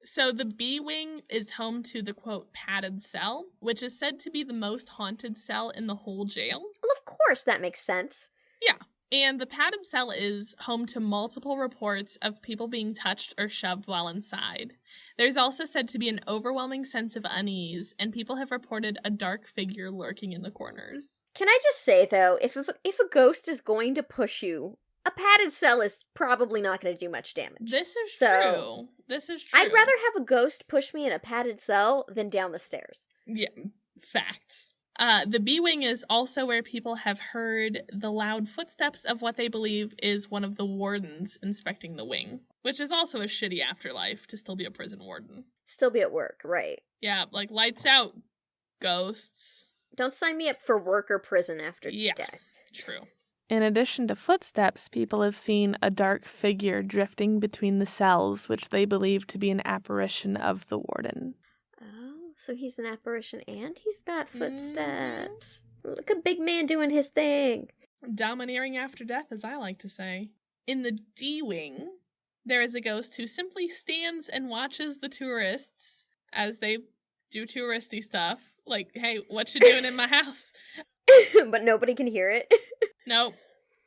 So the B wing is home to the quote padded cell, which is said to be the most haunted cell in the whole jail. Well, of course, that makes sense. Yeah. And the padded cell is home to multiple reports of people being touched or shoved while inside. There's also said to be an overwhelming sense of unease, and people have reported a dark figure lurking in the corners. Can I just say, though, if a ghost is going to push you, a padded cell is probably not going to do much damage. This is true. This is true. I'd rather have a ghost push me in a padded cell than down the stairs. Yeah, facts. The B wing is also where people have heard the loud footsteps of what they believe is one of the wardens inspecting the wing, which is also a shitty afterlife to still be a prison warden. Still be at work, right. Yeah, like lights out, ghosts. Don't sign me up for work or prison after death. True. In addition to footsteps, people have seen a dark figure drifting between the cells, which they believe to be an apparition of the warden. So he's an apparition and he's got footsteps. Look at big man doing his thing. Domineering after death, as I like to say. In the D wing, there is a ghost who simply stands and watches the tourists as they do touristy stuff. Like, hey, what you doing in my house? But nobody can hear it. Nope.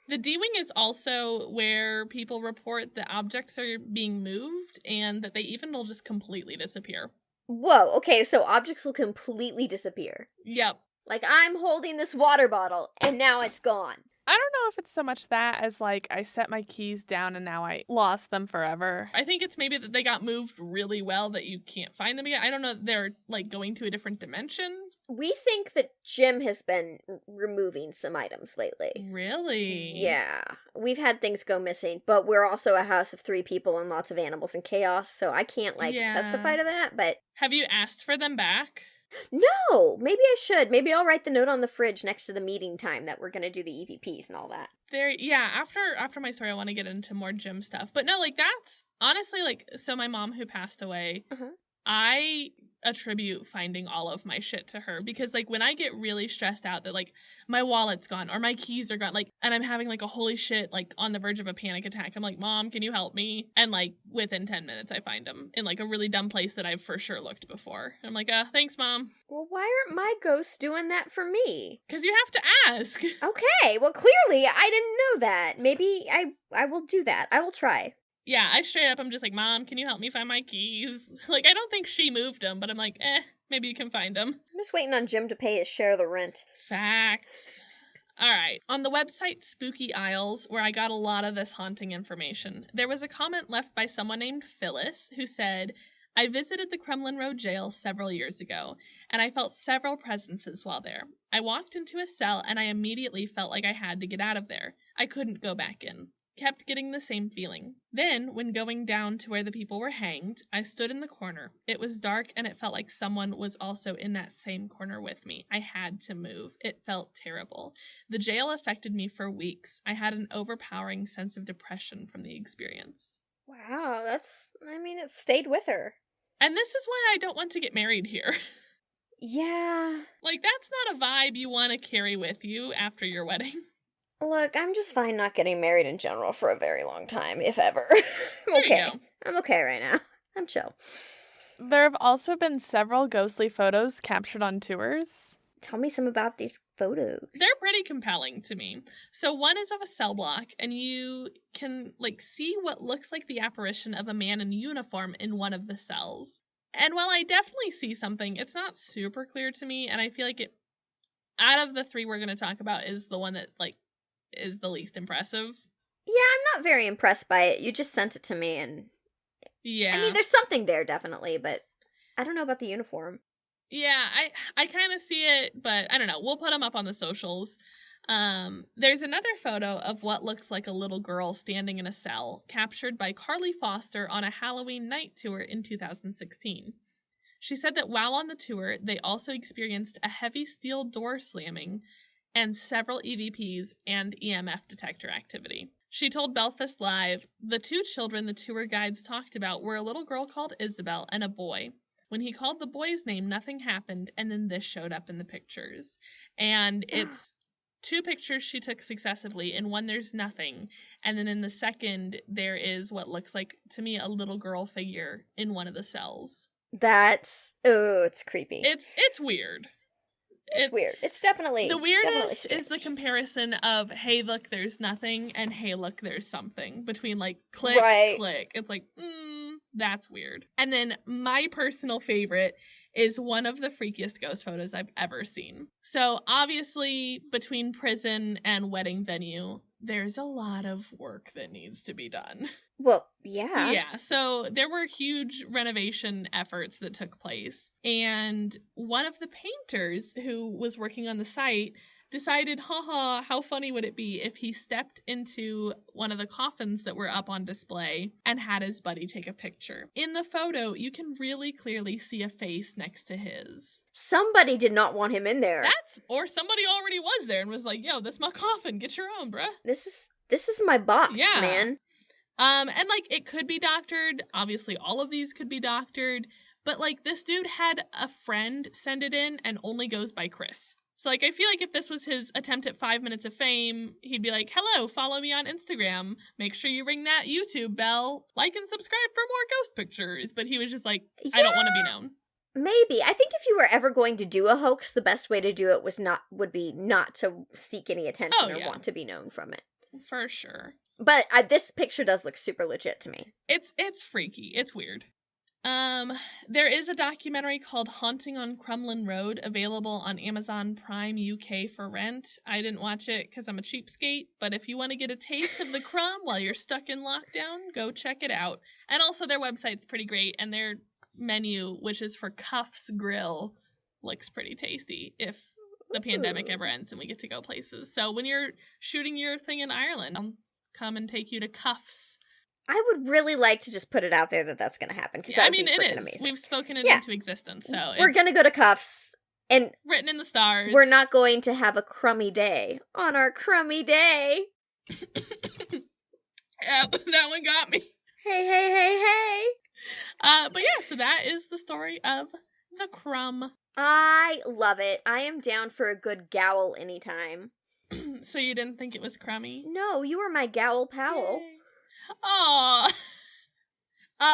The D-Wing is also where people report that objects are being moved and that they even will just completely disappear. Whoa, okay, so objects will completely disappear. Yep. Like, I'm holding this water bottle, and now it's gone. I don't know if it's so much that as, like, I set my keys down and now I lost them forever. I think it's maybe that they got moved really well that you can't find them again. I don't know if they're, like, going to a different dimension. We think that Jim has been removing some items lately. Really? Yeah. We've had things go missing, but we're also a house of 3 people and lots of animals and chaos, so I can't, testify to that, but... Have you asked for them back? No, maybe I should. Maybe I'll write the note on the fridge next to the meeting time that we're gonna do the EVPs and all that. After my story, I want to get into more gym stuff. But no, like, that's honestly, like, so my mom who passed away, I attribute finding all of my shit to her, because like when I get really stressed out that like my wallet's gone or my keys are gone, like, and I'm having like a holy shit, like on the verge of a panic attack, I'm like, Mom, can you help me? And like within 10 minutes I find them in like a really dumb place that I've for sure looked before. I'm like, thanks, Mom. Well, why aren't my ghosts doing that for me? Because you have to ask. Okay, well, clearly I didn't know that. Maybe I will do that. I will try. Yeah, I straight up, I'm just like, Mom, can you help me find my keys? Like, I don't think she moved them, but I'm like, maybe you can find them. I'm just waiting on Jim to pay his share of the rent. Facts. All right. On the website Spooky Isles, where I got a lot of this haunting information, there was a comment left by someone named Phyllis who said, I visited the Crumlin Road Gaol several years ago, and I felt several presences while there. I walked into a cell, and I immediately felt like I had to get out of there. I couldn't go back in. Kept getting the same feeling. Then, when going down to where the people were hanged, I stood in the corner. It was dark and it felt like someone was also in that same corner with me. I had to move. It felt terrible. The jail affected me for weeks. I had an overpowering sense of depression from the experience. Wow, it stayed with her. And this is why I don't want to get married here. Yeah. Like, that's not a vibe you want to carry with you after your wedding. Look, I'm just fine not getting married in general for a very long time, if ever. I'm okay. I'm okay right now. I'm chill. There have also been several ghostly photos captured on tours. Tell me some about these photos. They're pretty compelling to me. So one is of a cell block, and you can like see what looks like the apparition of a man in uniform in one of the cells. And while I definitely see something, it's not super clear to me, and I feel like out of the three we're going to talk about, is the one that like is the least impressive. Yeah, I'm not very impressed by it. You just sent it to me, and yeah, I mean, there's something there definitely, but I don't know about the uniform. Yeah, I kind of see it, but I don't know. We'll put them up on the socials. There's another photo of what looks like a little girl standing in a cell, captured by Carly Foster on a Halloween night tour in 2016. She said that while on the tour, they also experienced a heavy steel door slamming and several EVPs and EMF detector activity. She told Belfast Live, the two children the tour guides talked about were a little girl called Isabel and a boy. When he called the boy's name, nothing happened, and then this showed up in the pictures. And it's two pictures she took successively. In one, there's nothing. And then in the second, there is what looks like, to me, a little girl figure in one of the cells. It's creepy. It's weird. It's weird. It's definitely the weirdest definitely is the comparison of hey look there's nothing and hey look there's something, between like click click. It's like that's weird. And then my personal favorite is one of the freakiest ghost photos I've ever seen. So obviously between prison and wedding venue, there's a lot of work that needs to be done. Well, yeah. Yeah, so there were huge renovation efforts that took place. And one of the painters who was working on the site decided, how funny would it be if he stepped into one of the coffins that were up on display and had his buddy take a picture. In the photo, you can really clearly see a face next to his. Somebody did not want him in there. Or somebody already was there and was like, yo, this is my coffin, get your own, bruh. This is my box, man. And like it could be doctored. Obviously, all of these could be doctored. But like this dude had a friend send it in and only goes by Chris. So like I feel like if this was his attempt at 5 minutes of fame, he'd be like, hello, follow me on Instagram. Make sure you ring that YouTube bell. Like and subscribe for more ghost pictures. But he was just like, I don't want to be known. Maybe. I think if you were ever going to do a hoax, the best way to do it would be not to seek any attention or want to be known from it. For sure. But this picture does look super legit to me. It's freaky. It's weird. There is a documentary called Haunting on Crumlin Road available on Amazon Prime UK for rent. I didn't watch it because I'm a cheapskate, but if you want to get a taste of the crumb while you're stuck in lockdown, go check it out. And also their website's pretty great, and their menu, which is for Cuffs Grill, looks pretty tasty if the pandemic ever ends and we get to go places. So when you're shooting your thing in Ireland, I'll come and take you to Cuffs. I would really like to just put it out there that that's going to happen. Because it is. Amazing. We've spoken it into existence. So we're going to go to Cuffs. And written in the stars. We're not going to have a crummy day on our crummy day. That one got me. Hey. But yeah, so that is the story of the Crumb. I love it. I am down for a good Gaol anytime. So you didn't think it was crummy? No, you were my Gaol Powell. Aww.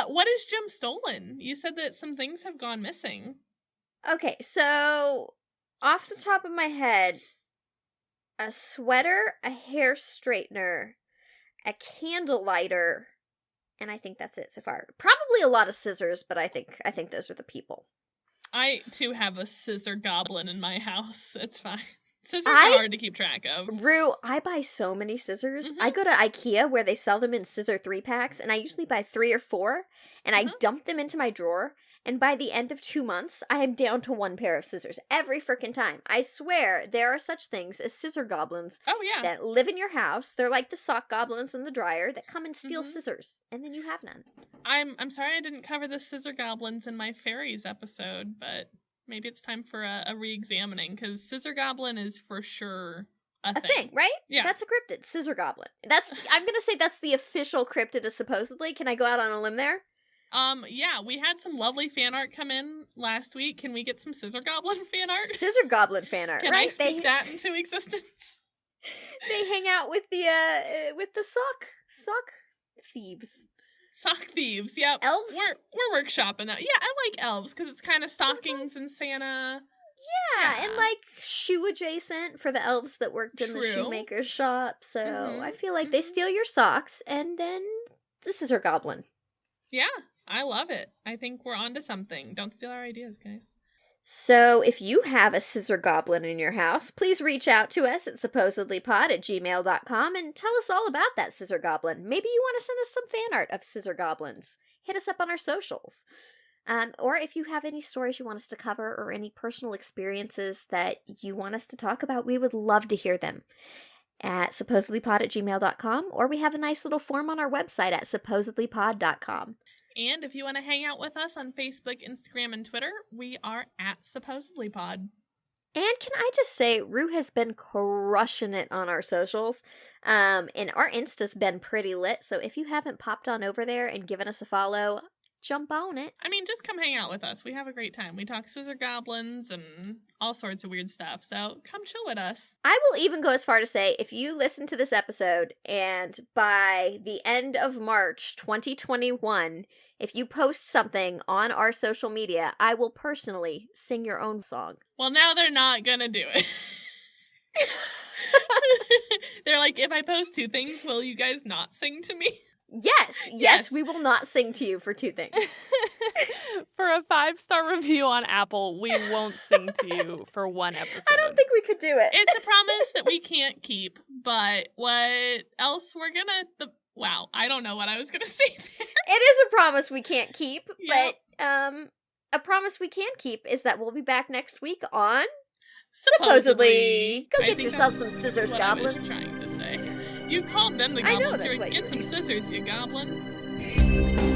What is Jim stolen? You said that some things have gone missing. Okay, so off the top of my head, a sweater, a hair straightener, a candle lighter, and I think that's it so far. Probably a lot of scissors, but I think those are the people. I too have a scissor goblin in my house. It's fine. Scissors are hard to keep track of. Rue, I buy so many scissors. I go to IKEA where they sell them in scissor 3-packs, and I usually buy 3 or 4, and I dump them into my drawer. And by the end of 2 months, I am down to 1 pair of scissors. Every frickin' time. I swear, there are such things as scissor goblins that live in your house. They're like the sock goblins in the dryer that come and steal scissors. And then you have none. I'm sorry I didn't cover the scissor goblins in my fairies episode, but maybe it's time for a re-examining, because scissor goblin is for sure a thing, right? Yeah. That's a cryptid. Scissor goblin. I'm going to say that's the official cryptid, supposedly. Can I go out on a limb there? Yeah, we had some lovely fan art come in last week. Can we get some Scissor Goblin fan art? Scissor Goblin fan art, Can I speak that into existence? They hang out with the sock thieves. Sock thieves, yep. Elves? We're workshopping that. Yeah, I like elves, because it's kind of stockings and Santa. Yeah, and like shoe adjacent for the elves that worked in the shoemaker's shop. So I feel like they steal your socks, and then the Scissor Goblin. Yeah. I love it. I think we're onto something. Don't steal our ideas, guys. So if you have a scissor goblin in your house, please reach out to us at supposedlypod@gmail.com and tell us all about that scissor goblin. Maybe you want to send us some fan art of scissor goblins. Hit us up on our socials. Or if you have any stories you want us to cover or any personal experiences that you want us to talk about, we would love to hear them at supposedlypod@gmail.com, or we have a nice little form on our website at supposedlypod.com. And if you want to hang out with us on Facebook, Instagram, and Twitter, we are at supposedlypod. And can I just say, Rue has been crushing it on our socials. And our Insta's been pretty lit, so if you haven't popped on over there and given us a follow, jump on it. I mean, just come hang out with us. We have a great time. We talk scissor goblins and all sorts of weird stuff, so come chill with us. I will even go as far to say, if you listen to this episode and by the end of March 2021, if you post something on our social media, I will personally sing your own song. Well, now they're not gonna do it. They're like, if I post 2 things, will you guys not sing to me? Yes, we will not sing to you for 2 things. For a 5-star review on Apple, we won't sing to you for 1 episode. I don't think we could do it. It's a promise that we can't keep, but what else we're gonna... Wow, I don't know what I was gonna say there. It is a promise we can't keep, but a promise we can keep is that we'll be back next week on... Supposedly. Go get yourself some scissors, goblins. I was trying to say. You called them the goblins. Get some scissors, you goblin.